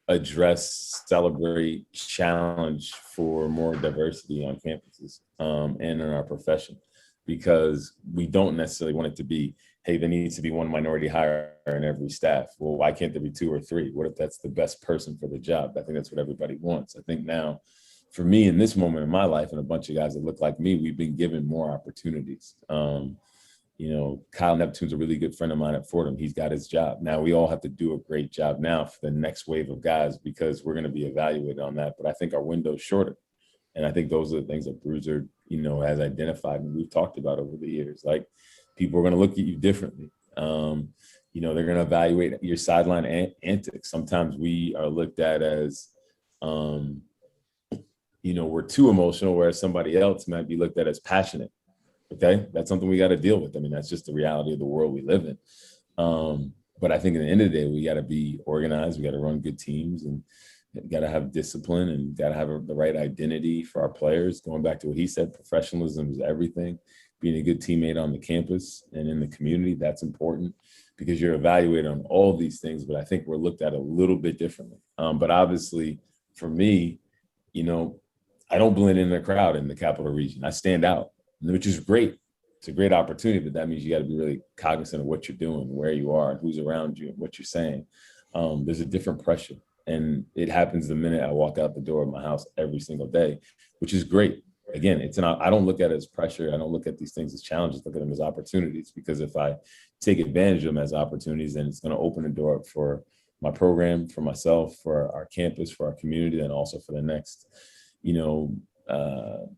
address, celebrate, challenge for more diversity on campuses and in our profession, because we don't necessarily want it to be, hey, there needs to be one minority hire in every staff. Well, why can't there be 2 or 3? What if that's the best person for the job? I think that's what everybody wants. I think now, for me, in this moment in my life, and a bunch of guys that look like me, we've been given more opportunities. Kyle Neptune's a really good friend of mine at Fordham. He's got his job. Now we all have to do a great job now for the next wave of guys, because we're going to be evaluated on that. But I think our window's shorter. And I think those are the things that Bruiser, has identified and we've talked about over the years. Like, people are going to look at you differently. They're going to evaluate your sideline antics. Sometimes we are looked at as, we're too emotional, whereas somebody else might be looked at as passionate. Okay, that's something we got to deal with. I mean, that's just the reality of the world we live in. But I think at the end of the day, we got to be organized. We got to run good teams, and got to have discipline, and got to have the right identity for our players. Going back to what he said, professionalism is everything. Being a good teammate on the campus and in the community, that's important, because you're evaluated on all these things. But I think we're looked at a little bit differently. But obviously, for me, I don't blend in the crowd in the Capital Region. I stand out, which is great. It's a great opportunity, but that means you got to be really cognizant of what you're doing, where you are, who's around you, and what you're saying. There's a different pressure, and it happens the minute I walk out the door of my house every single day, which is great. Again, I don't look at it as pressure. I don't look at these things as challenges. Look at them as opportunities, because if I take advantage of them as opportunities, then it's going to open the door up for my program, for myself, for our campus, for our community, and also for the next,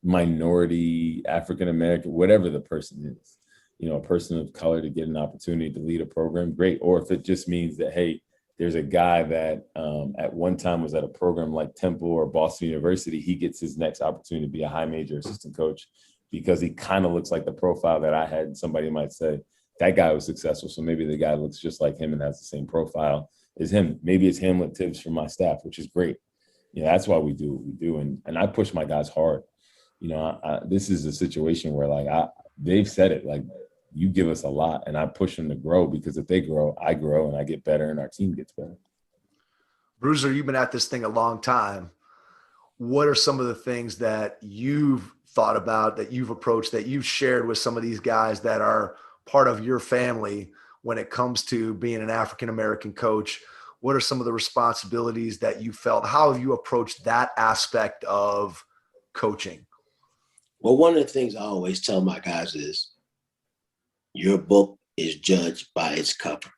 minority, African-American, whatever the person is, a person of color, to get an opportunity to lead a program, great. Or if it just means that, hey, there's a guy that at one time was at a program like Temple or Boston University. He gets his next opportunity to be a high major assistant coach because he kind of looks like the profile that I had. Somebody might say that guy was successful, so maybe the guy looks just like him and has the same profile as him. Maybe it's him with tips from my staff, which is great. That's why we do what we do. And I push my guys hard. This is a situation where like they've said it, like, you give us a lot, and I push them to grow, because if they grow, I grow and I get better and our team gets better. Bruiser, you've been at this thing a long time. What are some of the things that you've thought about, that you've approached, that you've shared with some of these guys that are part of your family when it comes to being an African-American coach? What are some of the responsibilities that you felt? How have you approached that aspect of coaching? Well, one of the things I always tell my guys is, your book is judged by its cover.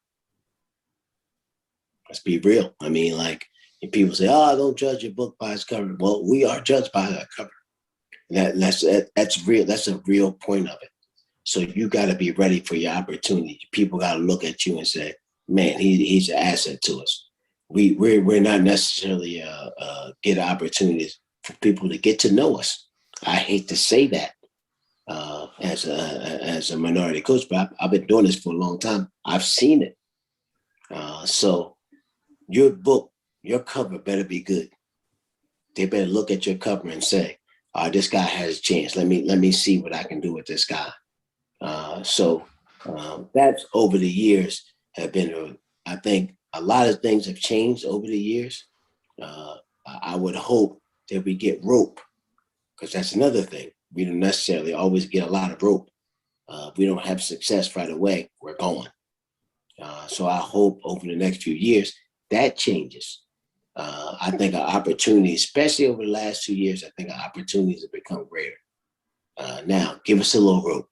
Let's be real. I mean, like, if people say, "Oh, don't judge your book by its cover." Well, we are judged by that cover. That's real. That's a real point of it. So you got to be ready for your opportunity. People got to look at you and say, "Man, he's an asset to us." We're not necessarily get opportunities for people to get to know us. I hate to say that. As a minority coach, but I've been doing this for a long time. I've seen it. So your book, your cover better be good. They better look at your cover and say, this guy has a chance. Let me see what I can do with this guy. So that's over the years have been, I think a lot of things have changed over the years. I would hope that we get rope, because that's another thing. We don't necessarily always get a lot of rope. If we don't have success right away, we're gone. So I hope over the next few years that changes. I think our opportunities, especially over the last 2 years, I think our opportunities have become greater. Now, give us a little rope.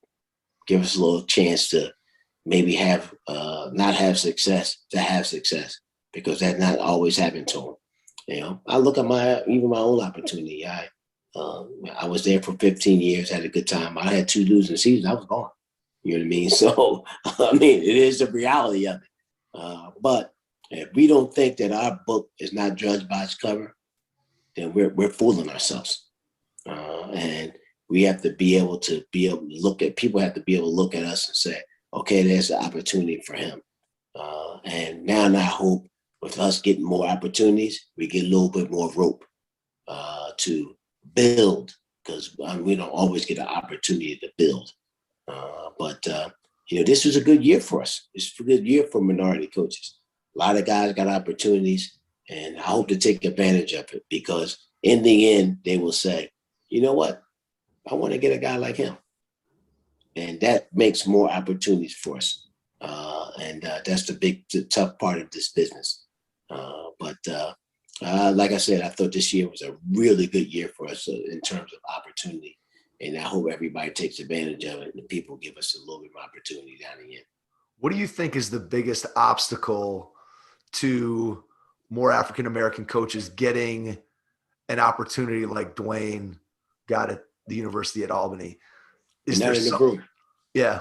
Give us a little chance to maybe have not have success, to have success, because that not always happened to them. I look at even my own opportunity. I was there for 15 years, had a good time. I had 2 losing seasons. I was gone. You know what I mean? So, it is the reality of it. But if we don't think that our book is not judged by its cover, then we're fooling ourselves. And we have to be able to look at, people have to be able to look at us and say, okay, there's an opportunity for him. And now I hope with us getting more opportunities, we get a little bit more rope to build, because we don't always get an opportunity to build. But this was a good year for us. It's a good year for minority coaches. A lot of guys got opportunities, and I hope to take advantage of it, because in the end, they will say, you know what? I want to get a guy like him. And that makes more opportunities for us. And that's the tough part of this business. Like I said, I thought this year was a really good year for us in terms of opportunity. And I hope everybody takes advantage of it and people give us a little bit of opportunity down the end. What do you think is the biggest obstacle to more African-American coaches getting an opportunity like Dwayne got at the University at Albany? Is there in the room? Yeah.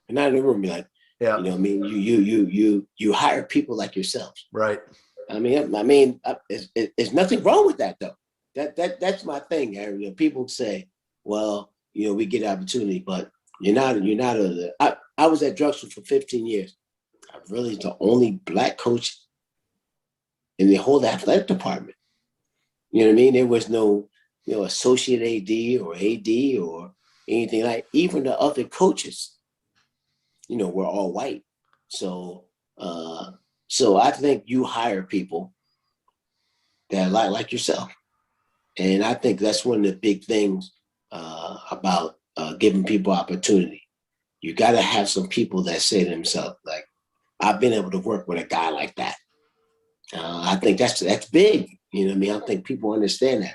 And not in the room. Be like, yeah. You hire people like yourselves. Right. There's nothing wrong with that though. That's my thing, Harry. People say, well, we get opportunity, but you're not I was at Drexel for 15 years. I'm really the only Black coach in the whole athletic department. You know what I mean? There was no, associate AD or AD or anything like. Even the other coaches, were all white. So I think you hire people that like yourself, and I think that's one of the big things about giving people opportunity. You got to have some people that say to themselves, like, I've been able to work with a guy like that. I think that's big. You know what I mean? I think people understand that.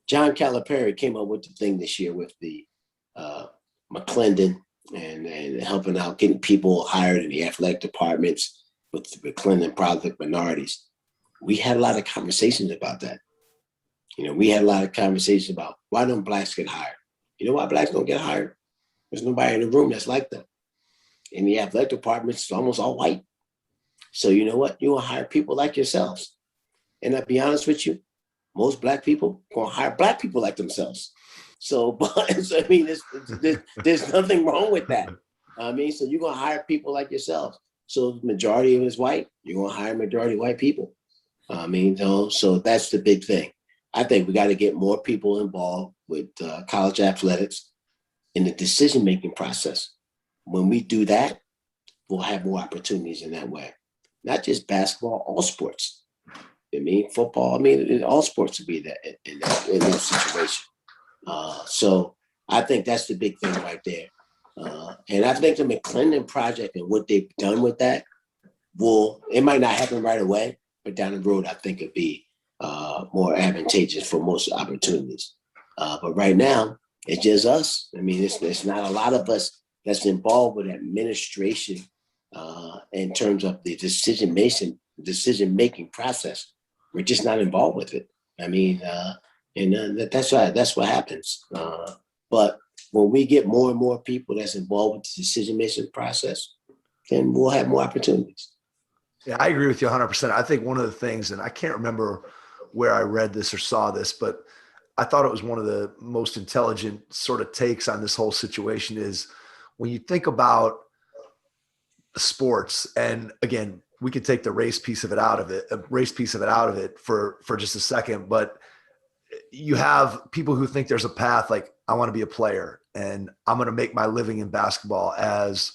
John Calipari came up with the thing this year with the McClendon and helping out, getting people hired in the athletic departments with the McClendon Project Minorities. We had a lot of conversations about that. We had a lot of conversations about why don't Blacks get hired? You know why Blacks don't get hired? There's nobody in the room that's like them. In the athletic departments, it's almost all white. So you know what? You will hire people like yourselves. And I'll be honest with you, most Black people gonna hire Black people like themselves. So, so I mean, there's nothing wrong with that. I mean, so you're gonna hire people like yourselves. So the majority of it is white, you're gonna hire majority white people. I mean, so that's the big thing. I think we got to get more people involved with college athletics in the decision-making process. When we do that, we'll have more opportunities in that way. Not just basketball, all sports. I mean, football, I mean, all sports would be in that situation. So I think that's the big thing right there. And I think the McClendon project and what they've done with that it might not happen right away, but down the road, I think it'd be more advantageous for most opportunities. But right now, it's just us. I mean, it's not a lot of us that's involved with administration in terms of the decision-making process. We're just not involved with it. I mean, that's what happens. But when we get more and more people that's involved with the decision-making process, then we'll have more opportunities. Yeah, I agree with you 100%. I think one of the things, and I can't remember where I read this or saw this, but I thought it was one of the most intelligent sort of takes on this whole situation is when you think about sports, and again, we could take the race piece of it out of it for just a second, but you have people who think there's a path, like I want to be a player and I'm going to make my living in basketball as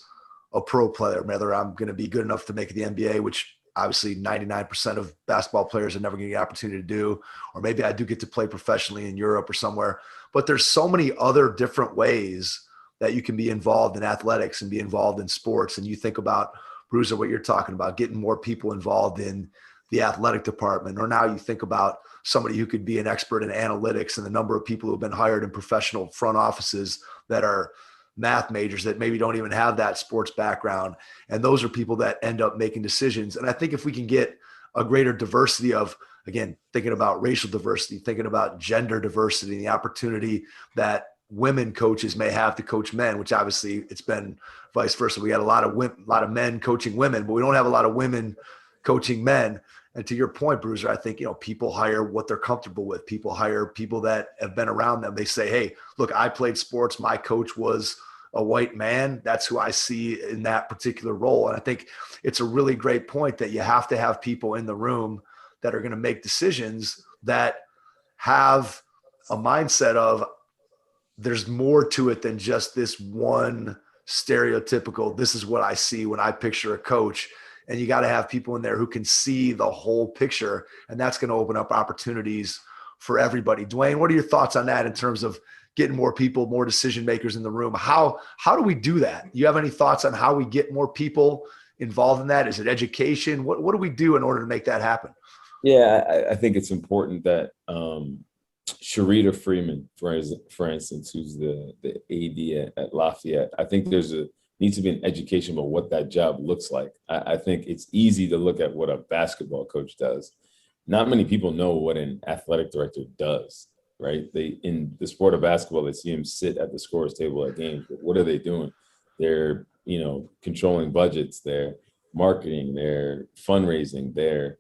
a pro player, whether I'm going to be good enough to make the NBA, which obviously 99% of basketball players are never going to get an opportunity to do, or maybe I do get to play professionally in Europe or somewhere. But there's so many other different ways that you can be involved in athletics and be involved in sports. And you think about, Bruiser, what you're talking about, getting more people involved in the athletic department, or now you think about somebody who could be an expert in analytics and the number of people who have been hired in professional front offices that are math majors that maybe don't even have that sports background. And those are people that end up making decisions. And I think if we can get a greater diversity of, again, thinking about racial diversity, thinking about gender diversity, the opportunity that women coaches may have to coach men, which obviously it's been vice versa. We got a lot of men coaching women, but we don't have a lot of women coaching men. And to your point, Bruiser, I think, people hire what they're comfortable with. People hire people that have been around them. They say, hey, look, I played sports. My coach was a white man. That's who I see in that particular role. And I think it's a really great point that you have to have people in the room that are going to make decisions that have a mindset of there's more to it than just this one stereotypical, this is what I see when I picture a coach. And you got to have people in there who can see the whole picture. And that's going to open up opportunities for everybody. Dwayne, what are your thoughts on that in terms of getting more people, more decision makers in the room? How do we do that? Do you have any thoughts on how we get more people involved in that? Is it education? What do we do in order to make that happen? Yeah, I think it's important that Sharita Freeman, for instance, who's the AD at Lafayette, I think needs to be an education about what that job looks like. I think it's easy to look at what a basketball coach does. Not many people know what an athletic director does, right? In the sport of basketball, they see them sit at the scorer's table at games, but what are they doing? They're, controlling budgets, they're marketing, they're fundraising, they're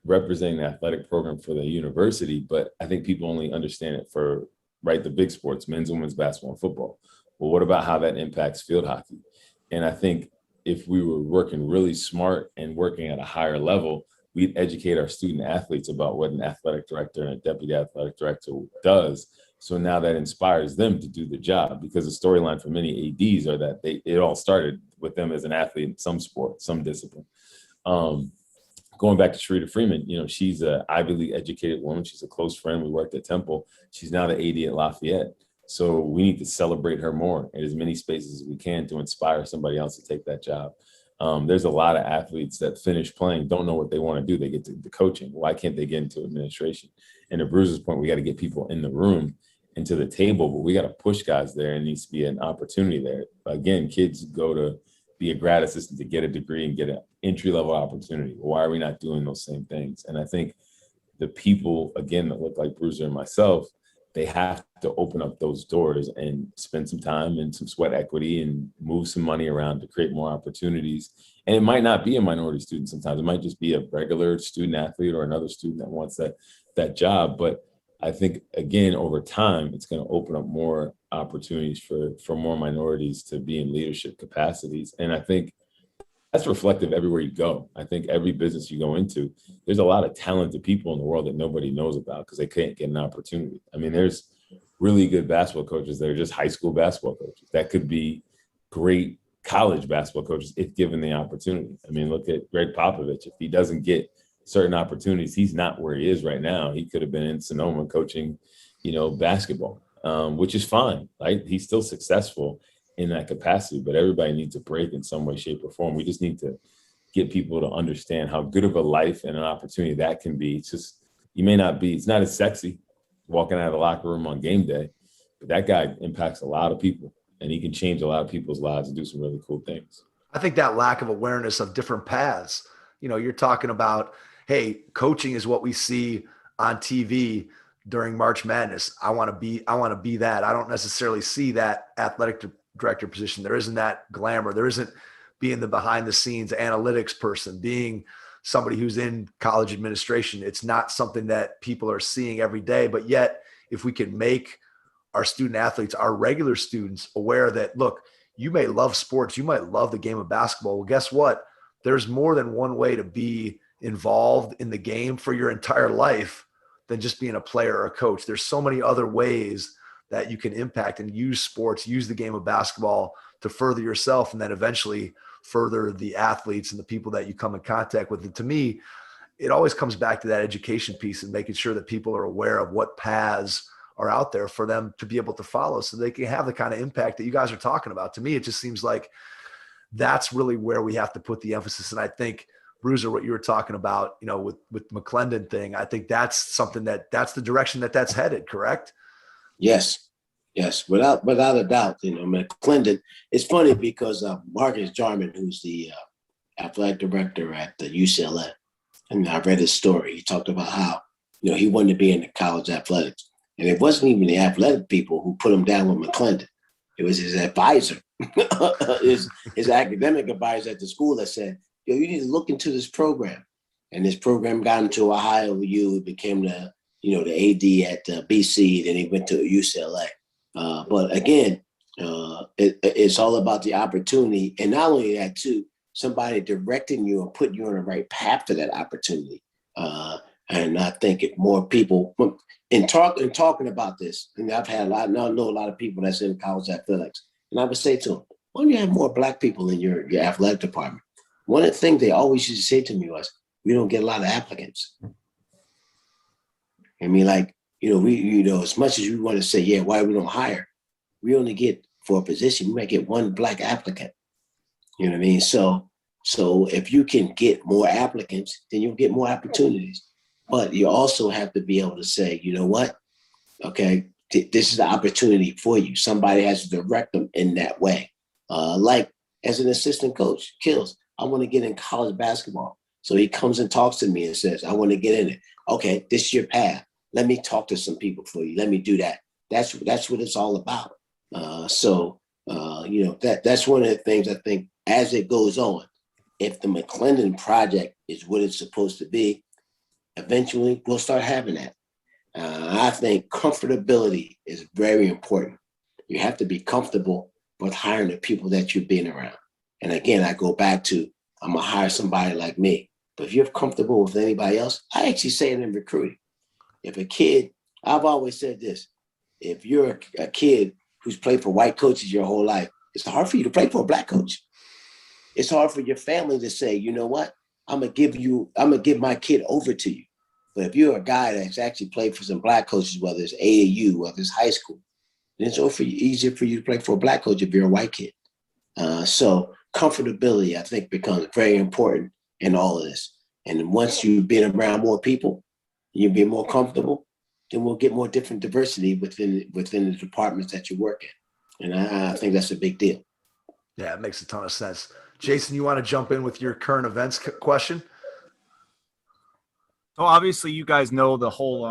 representing the athletic program for the university. But I think people only understand it for, the big sports, men's and women's basketball and football. Well, what about how that impacts field hockey? And I think if we were working really smart and working at a higher level, we'd educate our student athletes about what an athletic director and a deputy athletic director does. So now that inspires them to do the job, because the storyline for many ADs are that it all started with them as an athlete in some sport, some discipline. Going back to Sharita Freeman, she's an Ivy League educated woman. She's a close friend. We worked at Temple. She's now the AD at Lafayette. So we need to celebrate her more in as many spaces as we can to inspire somebody else to take that job. There's a lot of athletes that finish playing, don't know what they want to do. They get to the coaching. Why can't they get into administration? And to Bruiser's point, we got to get people in the room and to the table, but we got to push guys there. And needs to be an opportunity there. Again, kids go to be a grad assistant to get a degree and get an entry-level opportunity. Why are we not doing those same things? And I think the people, again, that look like Bruiser and myself, they have to open up those doors and spend some time and some sweat equity and move some money around to create more opportunities. And it might not be a minority student sometimes. It might just be a regular student athlete or another student that wants that job. But I think, again, over time, it's going to open up more opportunities for more minorities to be in leadership capacities. And I think that's reflective everywhere you go. I think every business you go into, there's a lot of talented people in the world that nobody knows about because they can't get an opportunity. I mean, there's really good basketball coaches that are just high school basketball coaches that could be great college basketball coaches if given the opportunity. I mean, look at Greg Popovich. If he doesn't get certain opportunities, he's not where he is right now. He could have been in Sonoma coaching, basketball, which is fine, right? He's still successful in that capacity, but everybody needs a break in some way, shape, or form. We just need to get people to understand how good of a life and an opportunity that can be. It's just, it's not as sexy walking out of the locker room on game day, but that guy impacts a lot of people and he can change a lot of people's lives and do some really cool things. I think that lack of awareness of different paths, you're talking about, hey, coaching is what we see on TV during March Madness. I want to be that. I don't necessarily see that athletic director position. There isn't that glamour. There isn't being the behind the scenes analytics person, being somebody who's in college administration. It's not something that people are seeing every day. But yet, if we can make our student athletes, our regular students, aware that, look, you may love sports, you might love the game of basketball. Well, guess what? There's more than one way to be involved in the game for your entire life than just being a player or a coach. There's so many other ways that you can impact and use sports, use the game of basketball to further yourself and then eventually further the athletes and the people that you come in contact with. And to me, it always comes back to that education piece and making sure that people are aware of what paths are out there for them to be able to follow so they can have the kind of impact that you guys are talking about. To me, it just seems like that's really where we have to put the emphasis. And I think, Bruiser, what you were talking about, with McClendon thing, I think that's something that's the direction that's headed, correct? Yes, without a doubt. McClendon. It's funny because Marcus Jarman, who's the athletic director at the UCLA, and I read his story. He talked about how he wanted to be in the college athletics, and it wasn't even the athletic people who put him down with McClendon. It was his advisor, his academic advisor at the school that said, you need to look into this program. And this program got him to Ohio U. He became the AD at BC, then he went to UCLA. But again, it's all about the opportunity. And not only that, too, somebody directing you and putting you on the right path to that opportunity. And I think if more people, in talking about this, and I've had I know a lot of people that's in college athletics, and I would say to them, why don't you have more Black people in your athletic department? One of the things they always used to say to me was, we don't get a lot of applicants. I mean, we, as much as we want to say, yeah, why we don't hire, we only get, for a position, we might get one Black applicant. You know what I mean? So if you can get more applicants, then you'll get more opportunities. But you also have to be able to say, you know what? Okay, this is the opportunity for you. Somebody has to direct them in that way. Like as an assistant coach, Kills, I want to get in college basketball. So he comes and talks to me and says, I want to get in it. Okay, this is your path. Let me talk to some people for you. Let me do that. That's what it's all about. That's one of the things I think as it goes on, if the McClendon project is what it's supposed to be, eventually we'll start having that. I think comfortability is very important. You have to be comfortable with hiring the people that you're being around. And again, I go back to, I'm going to hire somebody like me. But if you're comfortable with anybody else, I actually say it in recruiting. If a kid, I've always said this, if you're a kid who's played for white coaches your whole life, it's hard for you to play for a Black coach. It's hard for your family to say, you know what, I'm going to give my kid over to you. But if you're a guy that's actually played for some Black coaches, whether it's AAU, whether it's high school, then it's easier for you to play for a Black coach if you're a white kid. So comfortability, I think, becomes very important in all of this. And once you've been around more people, you be more comfortable, then we'll get more different diversity within the departments that you work in. And I think that's a big deal. Yeah, it makes a ton of sense. Jason, you want to jump in with your current events question? So obviously you guys know the whole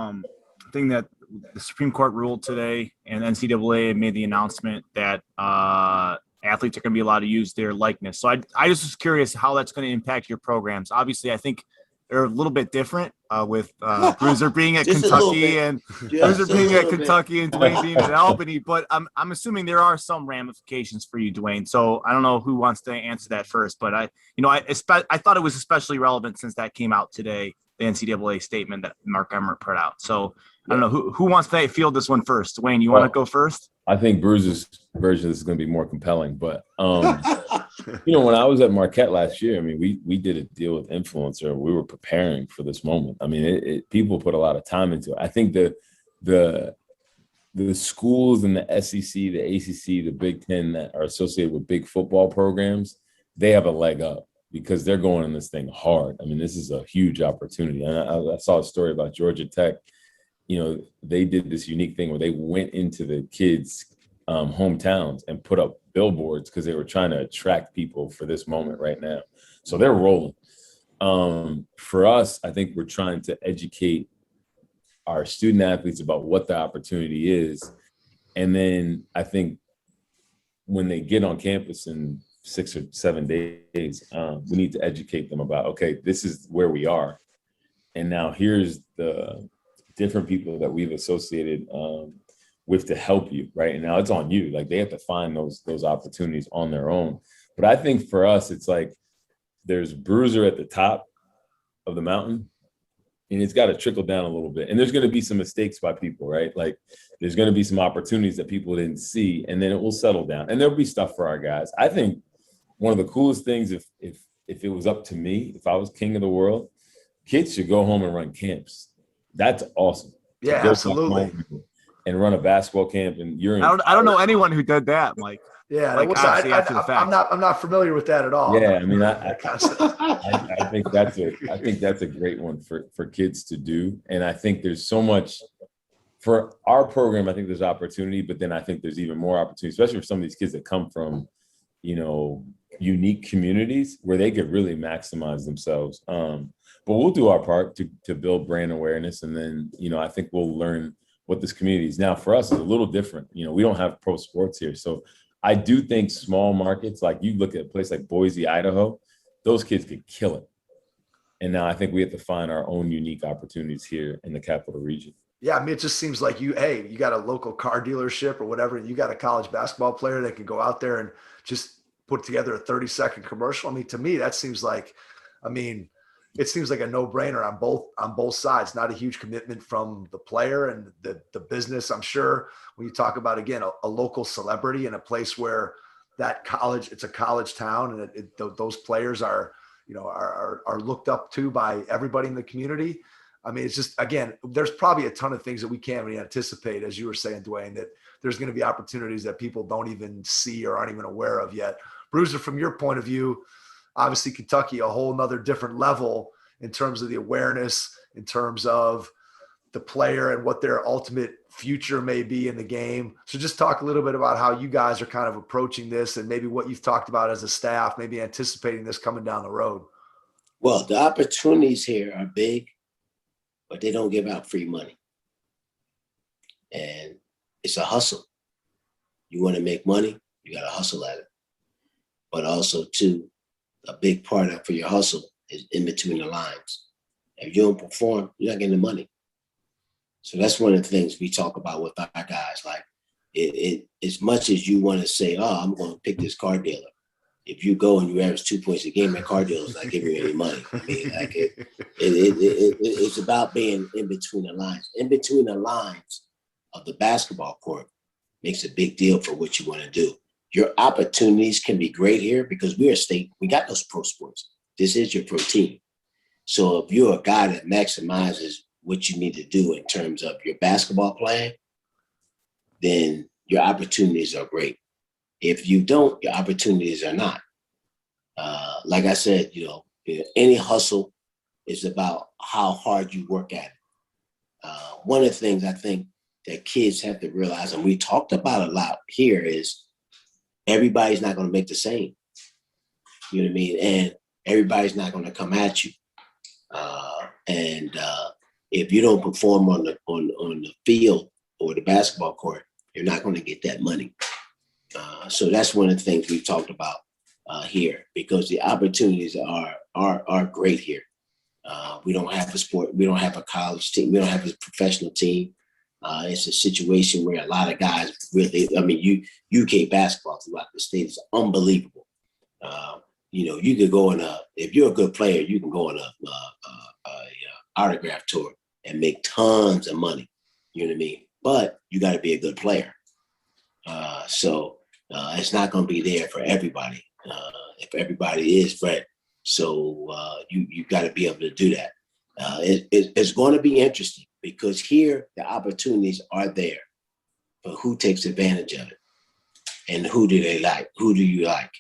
thing that the Supreme Court ruled today, and NCAA made the announcement that athletes are going to be allowed to use their likeness. So I just was curious how that's going to impact your programs. Obviously, I think they're a little bit different with Bruiser being at Kentucky and Bruiser being at Kentucky and Dwayne being at Albany. But I'm assuming there are some ramifications for you, Dwayne. So I don't know who wants to answer that first, but I thought it was especially relevant since that came out today, the NCAA statement that Mark Emmert put out. So I don't know who wants to field this one first. Dwayne, you want to go first? I think Bruiser's version is going to be more compelling, but when I was at Marquette last year, I mean, we did a deal with Influencer. We were preparing for this moment. I mean, people put a lot of time into it. I think the schools in the SEC, the ACC, the Big Ten that are associated with big football programs, they have a leg up because they're going in this thing hard. I mean, this is a huge opportunity. And I saw a story about Georgia Tech. They did this unique thing where they went into the kids' hometowns and put up billboards because they were trying to attract people for this moment right now. So they're rolling. For us, I think we're trying to educate our student athletes about what the opportunity is. And then I think when they get on campus in 6 or 7 days, we need to educate them about, okay, this is where we are. And now here's the different people that we've associated with to help you, right? And now it's on you. Like they have to find those opportunities on their own. But I think for us, it's like there's Bruiser at the top of the mountain, and it's got to trickle down a little bit. And there's going to be some mistakes by people, right? Like there's going to be some opportunities that people didn't see, and then it will settle down. And there'll be stuff for our guys. I think one of the coolest things, if it was up to me, if I was king of the world, kids should go home and run camps. That's awesome. Yeah, absolutely. And run a basketball camp, and I don't know anyone who did that, Mike. Yeah, like after the fact. I'm not familiar with that at all. Yeah, I mean, I think that's a great one for kids to do, and I think there's so much for our program. I think there's opportunity, but then I think there's even more opportunity, especially for some of these kids that come from, unique communities where they could really maximize themselves. But we'll do our part to build brand awareness. And then, I think we'll learn what this community is. Now, for us, it's a little different. We don't have pro sports here. So I do think small markets, like you look at a place like Boise, Idaho, those kids could kill it. And now I think we have to find our own unique opportunities here in the capital region. Yeah, I mean, it just seems like you got a local car dealership or whatever, and you got a college basketball player that can go out there and just put together a 30-second commercial. I mean, to me, it seems like a no-brainer on both sides. Not a huge commitment from the player and the business. I'm sure when you talk about, again, a local celebrity in a place where that college, it's a college town, and those players are looked up to by everybody in the community. I mean, it's just, again, there's probably a ton of things that we can't really anticipate, as you were saying, Dwayne, that there's going to be opportunities that people don't even see or aren't even aware of yet. Bruiser, from your point of view, obviously Kentucky, a whole nother different level in terms of the awareness, in terms of the player and what their ultimate future may be in the game. So just talk a little bit about how you guys are kind of approaching this and maybe what you've talked about as a staff, maybe anticipating this coming down the road. Well, the opportunities here are big, but they don't give out free money. And it's a hustle. You want to make money, you got to hustle at it. But also, too, a big part of for your hustle is in between the lines. If you don't perform, you're not getting the money. So that's one of the things we talk about with our guys. Like, it as much as you want to say, oh, I'm going to pick this car dealer. If you go and you average 2 points a game, that car dealer's not giving you any money. I mean, like it's about being in between the lines. In between the lines of the basketball court makes a big deal for what you want to do. Your opportunities can be great here because we're a state. We got those pro sports. This is your pro team. So if you're a guy that maximizes what you need to do in terms of your basketball playing, then your opportunities are great. If you don't, your opportunities are not. Like I said, any hustle is about how hard you work at it. One of the things I think that kids have to realize, and we talked about a lot here, is everybody's not going to make the same. You know what I mean? And everybody's not going to come at you. if you don't perform on the field or the basketball court, you're not going to get that money. So that's one of the things we've talked about here, because the opportunities are great here. We don't have a sport. We don't have a college team. We don't have a professional team. It's a situation where a lot of guys really, I mean, UK basketball throughout the state is unbelievable. You could go if you're a good player, you can go on a autograph tour and make tons of money. You know what I mean? But you got to be a good player. So it's not going to be there for everybody. If everybody is right. So you got to be able to do that. It's going to be interesting, because here the opportunities are there, but who takes advantage of it, and who do they like? Who do you like?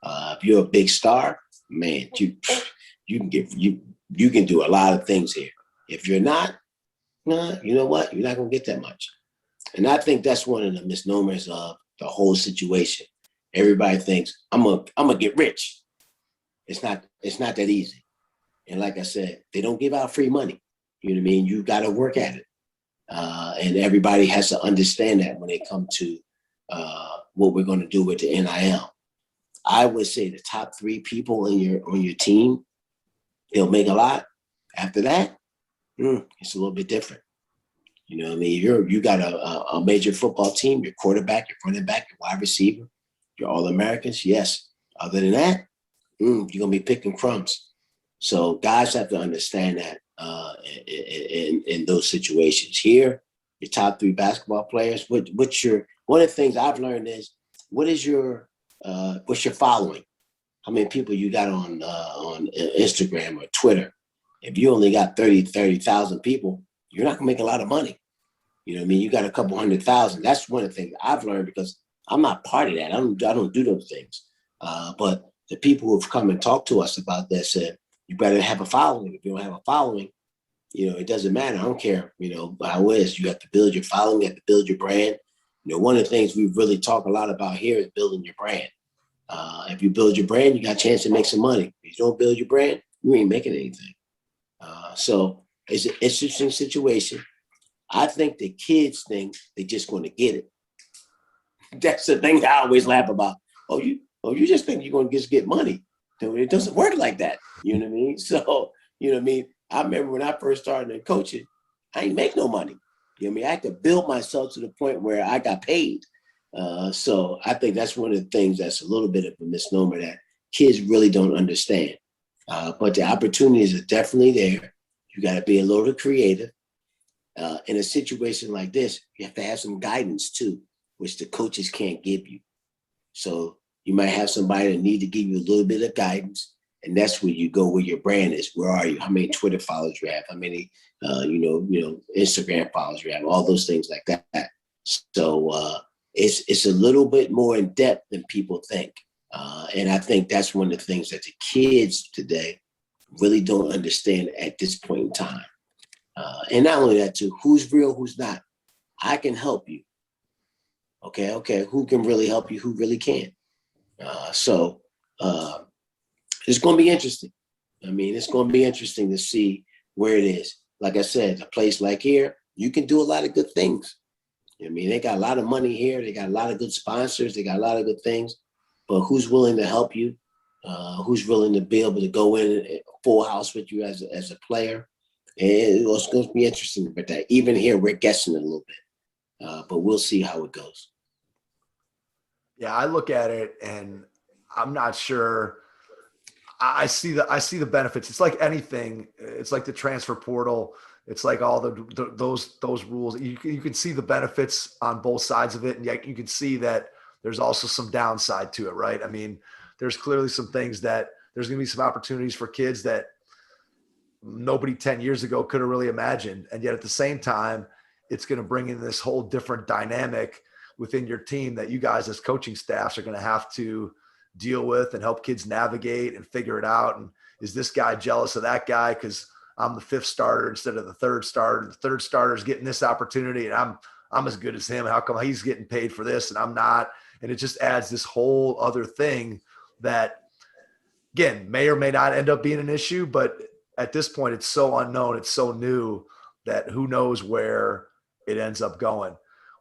If you're a big star, man, you can do a lot of things here. If you're not, you know what? You're not going to get that much. And I think that's one of the misnomers of the whole situation. Everybody thinks I'm gonna get rich. It's not that easy. And like I said, they don't give out free money. You know what I mean? You got to work at it. And everybody has to understand that when they come to what we're going to do with the NIL. I would say the top 3 people on your team, they'll make a lot. After that, it's a little bit different. You know what I mean? You got a major football team, your quarterback, your running back, your wide receiver, your All-Americans, yes. Other than that, you're going to be picking crumbs. So guys have to understand that in those situations. Here, your top 3 basketball players, one of the things I've learned is, what's your following? How many people you got on Instagram or Twitter? If you only got 30,000 people, you're not gonna make a lot of money. You know what I mean? You got a couple 100,000. That's one of the things I've learned, because I'm not part of that. I don't do those things. But the people who have come and talked to us about that said, you better have a following. If you don't have a following, it doesn't matter. I don't care, how it is. You have to build your following. You have to build your brand. One of the things we really talk a lot about here is building your brand. If you build your brand, you got a chance to make some money. If you don't build your brand, you ain't making anything. So it's an interesting situation. I think the kids think they're just going to get it. That's the thing I always laugh about. Oh, you just think you're going to just get money. It doesn't work like that. You know what I mean? So, you know what I mean? I remember when I first started coaching, I didn't make no money. You know what I mean? I had to build myself to the point where I got paid. So I think that's one of the things that's a little bit of a misnomer that kids really don't understand. But the opportunities are definitely there. You got to be a little creative. In a situation like this, you have to have some guidance too, which the coaches can't give you. So you might have somebody that need to give you a little bit of guidance, and that's where you go, where your brand is. Where are you? How many Twitter followers you have? How many, Instagram followers you have? All those things like that. So it's a little bit more in depth than people think, and I think that's one of the things that the kids today really don't understand at this point in time. And not only that, too, who's real, who's not. I can help you. Okay. Who can really help you? Who really can? So it's going to be interesting. I mean, it's going to be interesting to see where it is. Like I said, a place like here, you can do a lot of good things. I mean, they got a lot of money here. They got a lot of good sponsors. They got a lot of good things. But who's willing to help you? Who's willing to be able to go in a full house with you as a player? And it's going to be interesting. But that even here, we're guessing a little bit. But we'll see how it goes. Yeah, I look at it and I'm not sure. I see the benefits. It's like anything. It's like the transfer portal. It's like all those rules. You can see the benefits on both sides of it, and yet you can see that there's also some downside to it, right? I mean, there's clearly some things that there's going to be some opportunities for kids that nobody 10 years ago could have really imagined, and yet at the same time, it's going to bring in this whole different dynamic within your team that you guys as coaching staffs are going to have to deal with and help kids navigate and figure it out. And is this guy jealous of that guy because I'm the 5th starter instead of the 3rd starter? The 3rd starter is getting this opportunity and I'm as good as him. How come he's getting paid for this and I'm not? And it just adds this whole other thing that, again, may or may not end up being an issue, but at this point, it's so unknown, it's so new that who knows where it ends up going.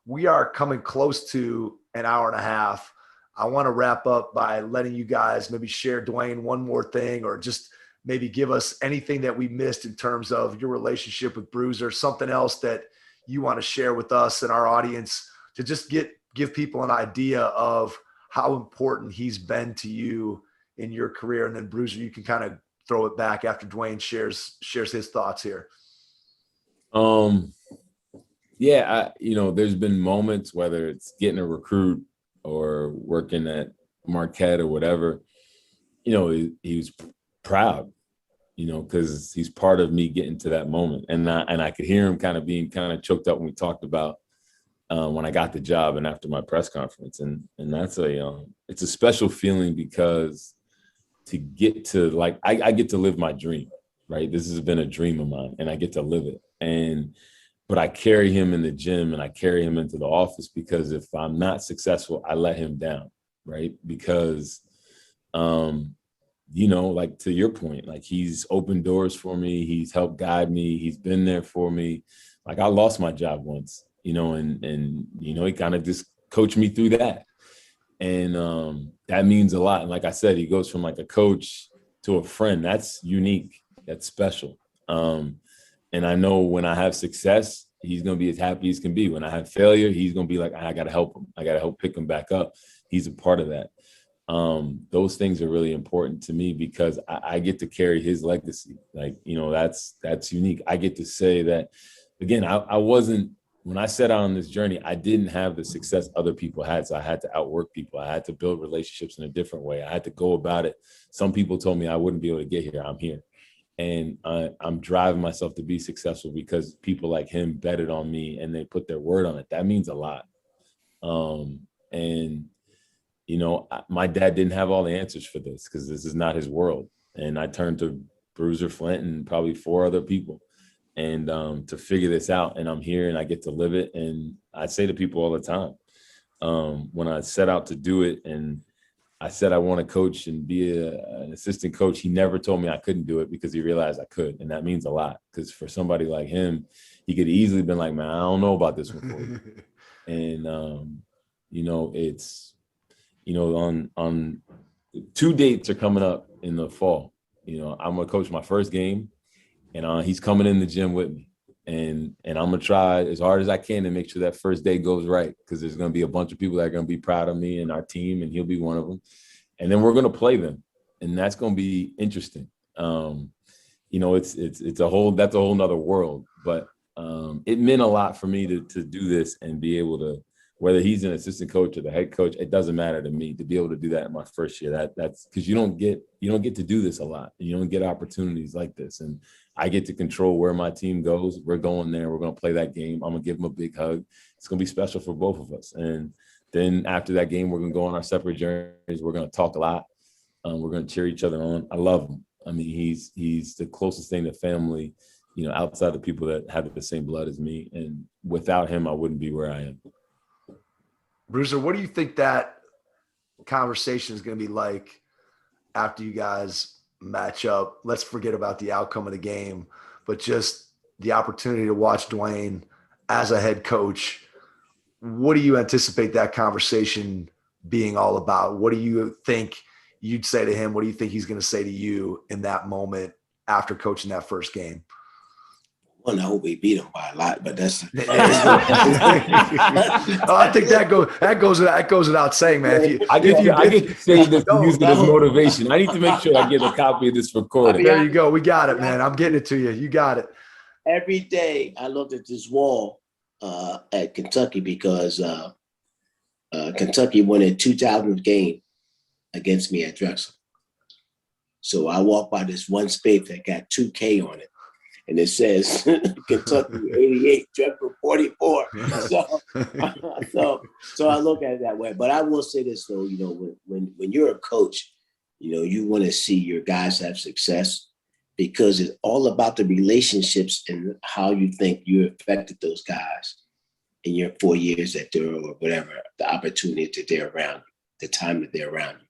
We are coming close to an hour and a half. I want to wrap up by letting you guys maybe share, Dwayne, one more thing, or just maybe give us anything that we missed in terms of your relationship with Bruiser, something else that you want to share with us and our audience to just give people an idea of how important he's been to you in your career. And then Bruiser, you can kind of throw it back after Dwayne shares his thoughts here. Yeah, there's been moments, whether it's getting a recruit or working at Marquette or whatever, he was proud, because he's part of me getting to that moment. And I could hear him being choked up when we talked about when I got the job and after my press conference. And that's it's a special feeling, because to get to I get to live my dream, right? This has been a dream of mine and I get to live it. But I carry him in the gym and I carry him into the office, because if I'm not successful, I let him down, right? Because, to your point, he's opened doors for me. He's helped guide me. He's been there for me. I lost my job once, and he kind of just coached me through that. And that means a lot. And like I said, he goes from a coach to a friend. That's unique. That's special. And I know when I have success, he's going to be as happy as can be. When I have failure, he's going to be I got to help him. I got to help pick him back up. He's a part of that. Those things are really important to me, because I get to carry his legacy. That's unique. I get to say that, again, I wasn't, when I set out on this journey, I didn't have the success other people had. So I had to outwork people. I had to build relationships in a different way. I had to go about it. Some people told me I wouldn't be able to get here. I'm here. And I'm driving myself to be successful because people like him betted on me and they put their word on it. That means a lot. My dad didn't have all the answers for this, because this is not his world. And I turned to Bruiser Flint and probably 4 other people and to figure this out. And I'm here and I get to live it. And I say to people all the time, when I set out to do it and I said I want to coach and be an assistant coach, he never told me I couldn't do it, because he realized I could. And that means a lot, because for somebody like him, he could easily been like, man, I don't know about this one for you. And, it's, on 2 dates are coming up in the fall. I'm going to coach my first game, and he's coming in the gym with me. And I'm going to try as hard as I can to make sure that first day goes right, because there's going to be a bunch of people that are going to be proud of me and our team, and he'll be one of them. And then we're going to play them, and that's going to be interesting. That's a whole nother world. But it meant a lot for me to do this and be able to, whether he's an assistant coach or the head coach, it doesn't matter to me to be able to do that in my first year. That's because you don't get to do this a lot. You don't get opportunities like this. And I get to control where my team goes. We're going there. We're going to play that game. I'm going to give them a big hug. It's going to be special for both of us. And then after that game, we're going to go on our separate journeys. We're going to talk a lot. We're going to cheer each other on. I love him. I mean, he's the closest thing to family, outside of people that have the same blood as me. And without him, I wouldn't be where I am. Bruiser, what do you think that conversation is going to be like after you guys match up? Let's forget about the outcome of the game, but just the opportunity to watch Dwayne as a head coach. What do you anticipate that conversation being all about? What do you think you'd say to him? What do you think he's going to say to you in that moment after coaching that first game? Well, I hope we beat him by a lot, but that's. I think that goes without saying, man. I get to say this to use it as motivation. I need to make sure I get a copy of this recording. There you go. We got it, man. I'm getting it to you. You got it. Every day I looked at this wall at Kentucky, because Kentucky won a 2000 game against me at Drexel. So I walked by this one space that got 2K on it. And it says Kentucky 88, Drexel 44. So I look at it that way. But I will say this though, when you're a coach, you want to see your guys have success, because it's all about the relationships and how you think you affected those guys in your 4 years that they're, or whatever, the opportunity that they're around you, the time that they're around you.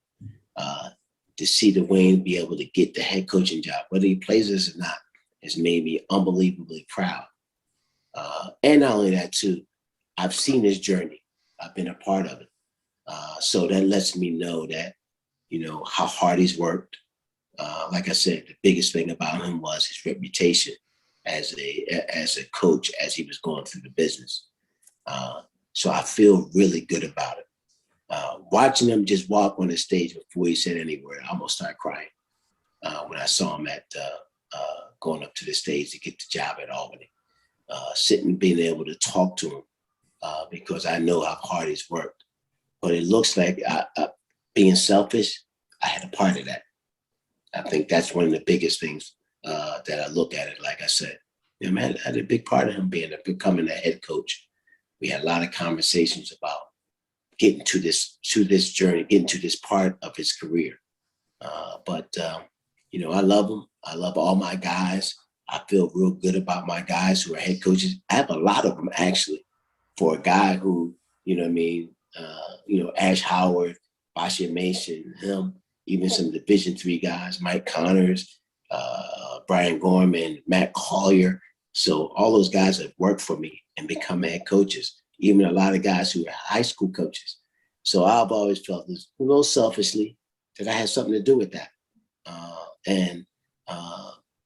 to see Dwayne be able to get the head coaching job, whether he plays this or not, has made me unbelievably proud. And not only that, too, I've seen his journey. I've been a part of it. So that lets me know that, how hard he's worked. Like I said, the biggest thing about him was his reputation as a coach as he was going through the business. So I feel really good about it. Watching him just walk on the stage before he said any word, I almost started crying when I saw him at going up to the stage to get the job at Albany. Sitting, being able to talk to him because I know how hard he's worked. But it looks like being selfish, I had a part of that. I think that's one of the biggest things that I look at it. Like I said, man, I had a big part of him becoming a head coach. We had a lot of conversations about getting to this journey, getting to this part of his career. But I love him. I love all my guys. I feel real good about my guys who are head coaches. I have a lot of them, actually, for a guy who, Ash Howard, Bashir Mason, him, even some Division III guys, Mike Connors, Brian Gorman, Matt Collier. So all those guys have worked for me and become head coaches, even a lot of guys who are high school coaches. So I've always felt this, a little selfishly, that I had something to do with that. And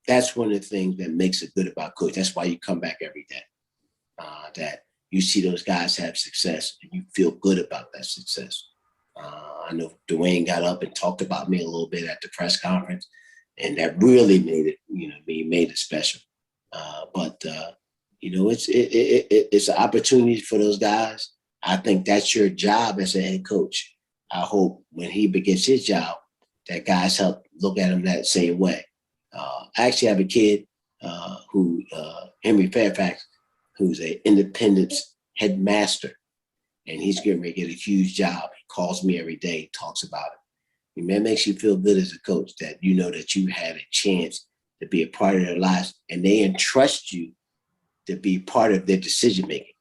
that's one of the things that makes it good about coach. That's why you come back every day, that you see those guys have success and you feel good about that success. I know Dwayne got up and talked about me a little bit at the press conference, and that really made it, made it special. It's an opportunity for those guys. I think that's your job as a head coach. I hope when he begins his job, that guys help look at him that same way. I actually have a kid Henry Fairfax, who's an Independence headmaster, and he's getting ready to get a huge job. He calls me every day, talks about it. And that makes you feel good as a coach that you know that you had a chance to be a part of their lives, and they entrust you to be part of their decision making.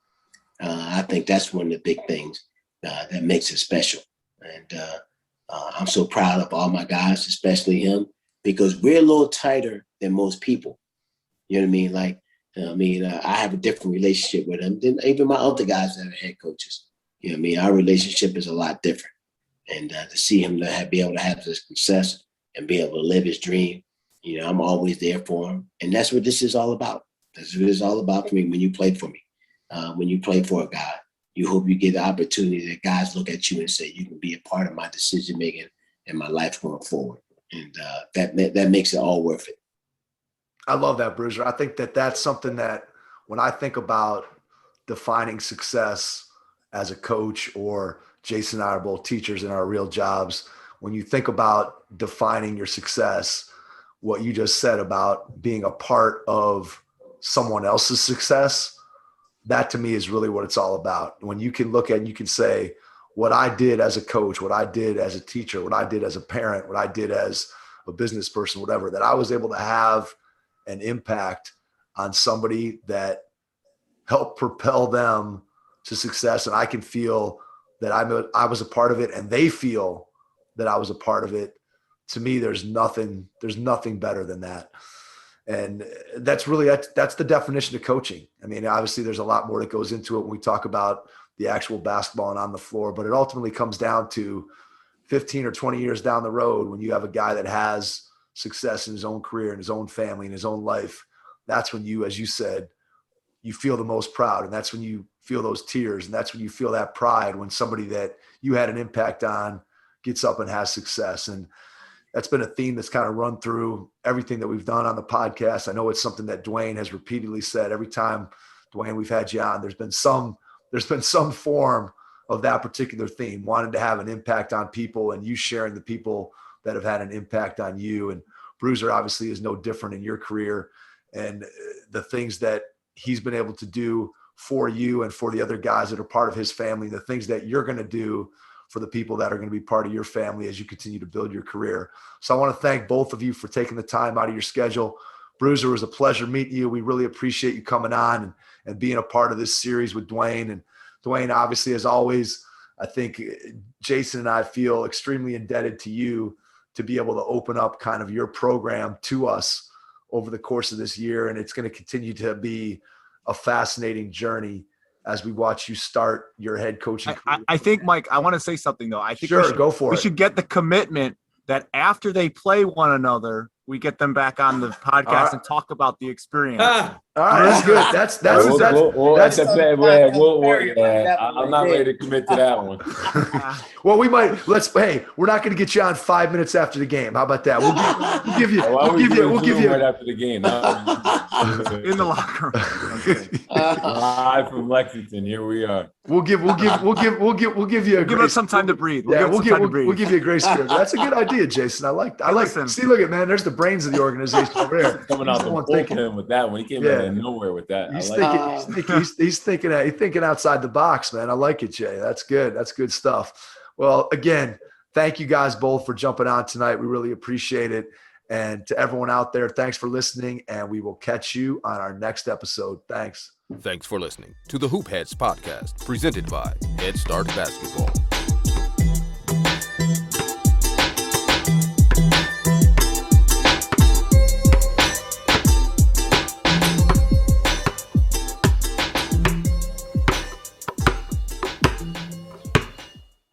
I think that's one of the big things that makes it special. And I'm so proud of all my guys, especially him, because we're a little tighter than most people. You know what I mean? I have a different relationship with him than even my other guys that are head coaches. You know what I mean? Our relationship is a lot different. And to see him be able to have this success and be able to live his dream, I'm always there for him. And that's what this is all about. That's what it's all about for me when you play for me. When you play for a guy, you hope you get the opportunity that guys look at you and say, you can be a part of my decision making and my life going forward. And that makes it all worth it. I love that, Bruiser. I think that's something that when I think about defining success as a coach, or Jason and I are both teachers in our real jobs, when you think about defining your success, what you just said about being a part of someone else's success, that to me is really what it's all about. When you can look at and you can say, what I did as a coach, what I did as a teacher, what I did as a parent, what I did as a business person, whatever, that I was able to have an impact on somebody that helped propel them to success. And I can feel that I was a part of it, and they feel that I was a part of it. To me, there's nothing better than that. And that's the definition of coaching. I mean, obviously there's a lot more that goes into it when we talk about the actual basketball and on the floor, but it ultimately comes down to 15 or 20 years down the road, when you have a guy that has success in his own career, in his own family, in his own life. That's when you, as you said, you feel the most proud. And that's when you feel those tears. And that's when you feel that pride when somebody that you had an impact on gets up and has success. And that's been a theme that's kind of run through everything that we've done on the podcast. I know it's something that Dwayne has repeatedly said. Every time, Dwayne, we've had you on, there's been some form of that particular theme, wanting to have an impact on people, and you sharing the people that have had an impact on you. And Bruiser obviously is no different in your career, and the things that he's been able to do for you and for the other guys that are part of his family, the things that you're going to do for the people that are going to be part of your family as you continue to build your career. So I want to thank both of you for taking the time out of your schedule. Bruiser, it was a pleasure meeting you. We really appreciate you coming on and being a part of this series with Dwayne. And Dwayne, obviously, as always, I think Jason and I feel extremely indebted to you to be able to open up kind of your program to us over the course of this year. And it's going to continue to be a fascinating journey as we watch you start your head coaching career. I think, Mike, I want to say something though. I think Sure, go for we it. should get the commitment that after they play one another, we get them back on the podcast right. and talk about the experience. All right, that's good. I'm not ready to commit to that one. Well, we might. We're not going to get you on 5 minutes after the game. How about that? We'll give you. We'll give you right after the game. In the locker room. Live from Lexington. Here we are. We'll give you a Give us some time to breathe. We'll give you a grace period. That's a good idea, Jason. I like. Listen. See, look at man. There's the brains of the organization over there. Coming out the bullpen with that one. He came out of nowhere with that. He's thinking outside the box, man. I like it, Jay. That's good. That's good stuff. Well, again, thank you guys both for jumping on tonight. We really appreciate it. And to everyone out there, thanks for listening. And we will catch you on our next episode. Thanks. Thanks for listening to the Hoop Heads podcast, presented by Head Start Basketball.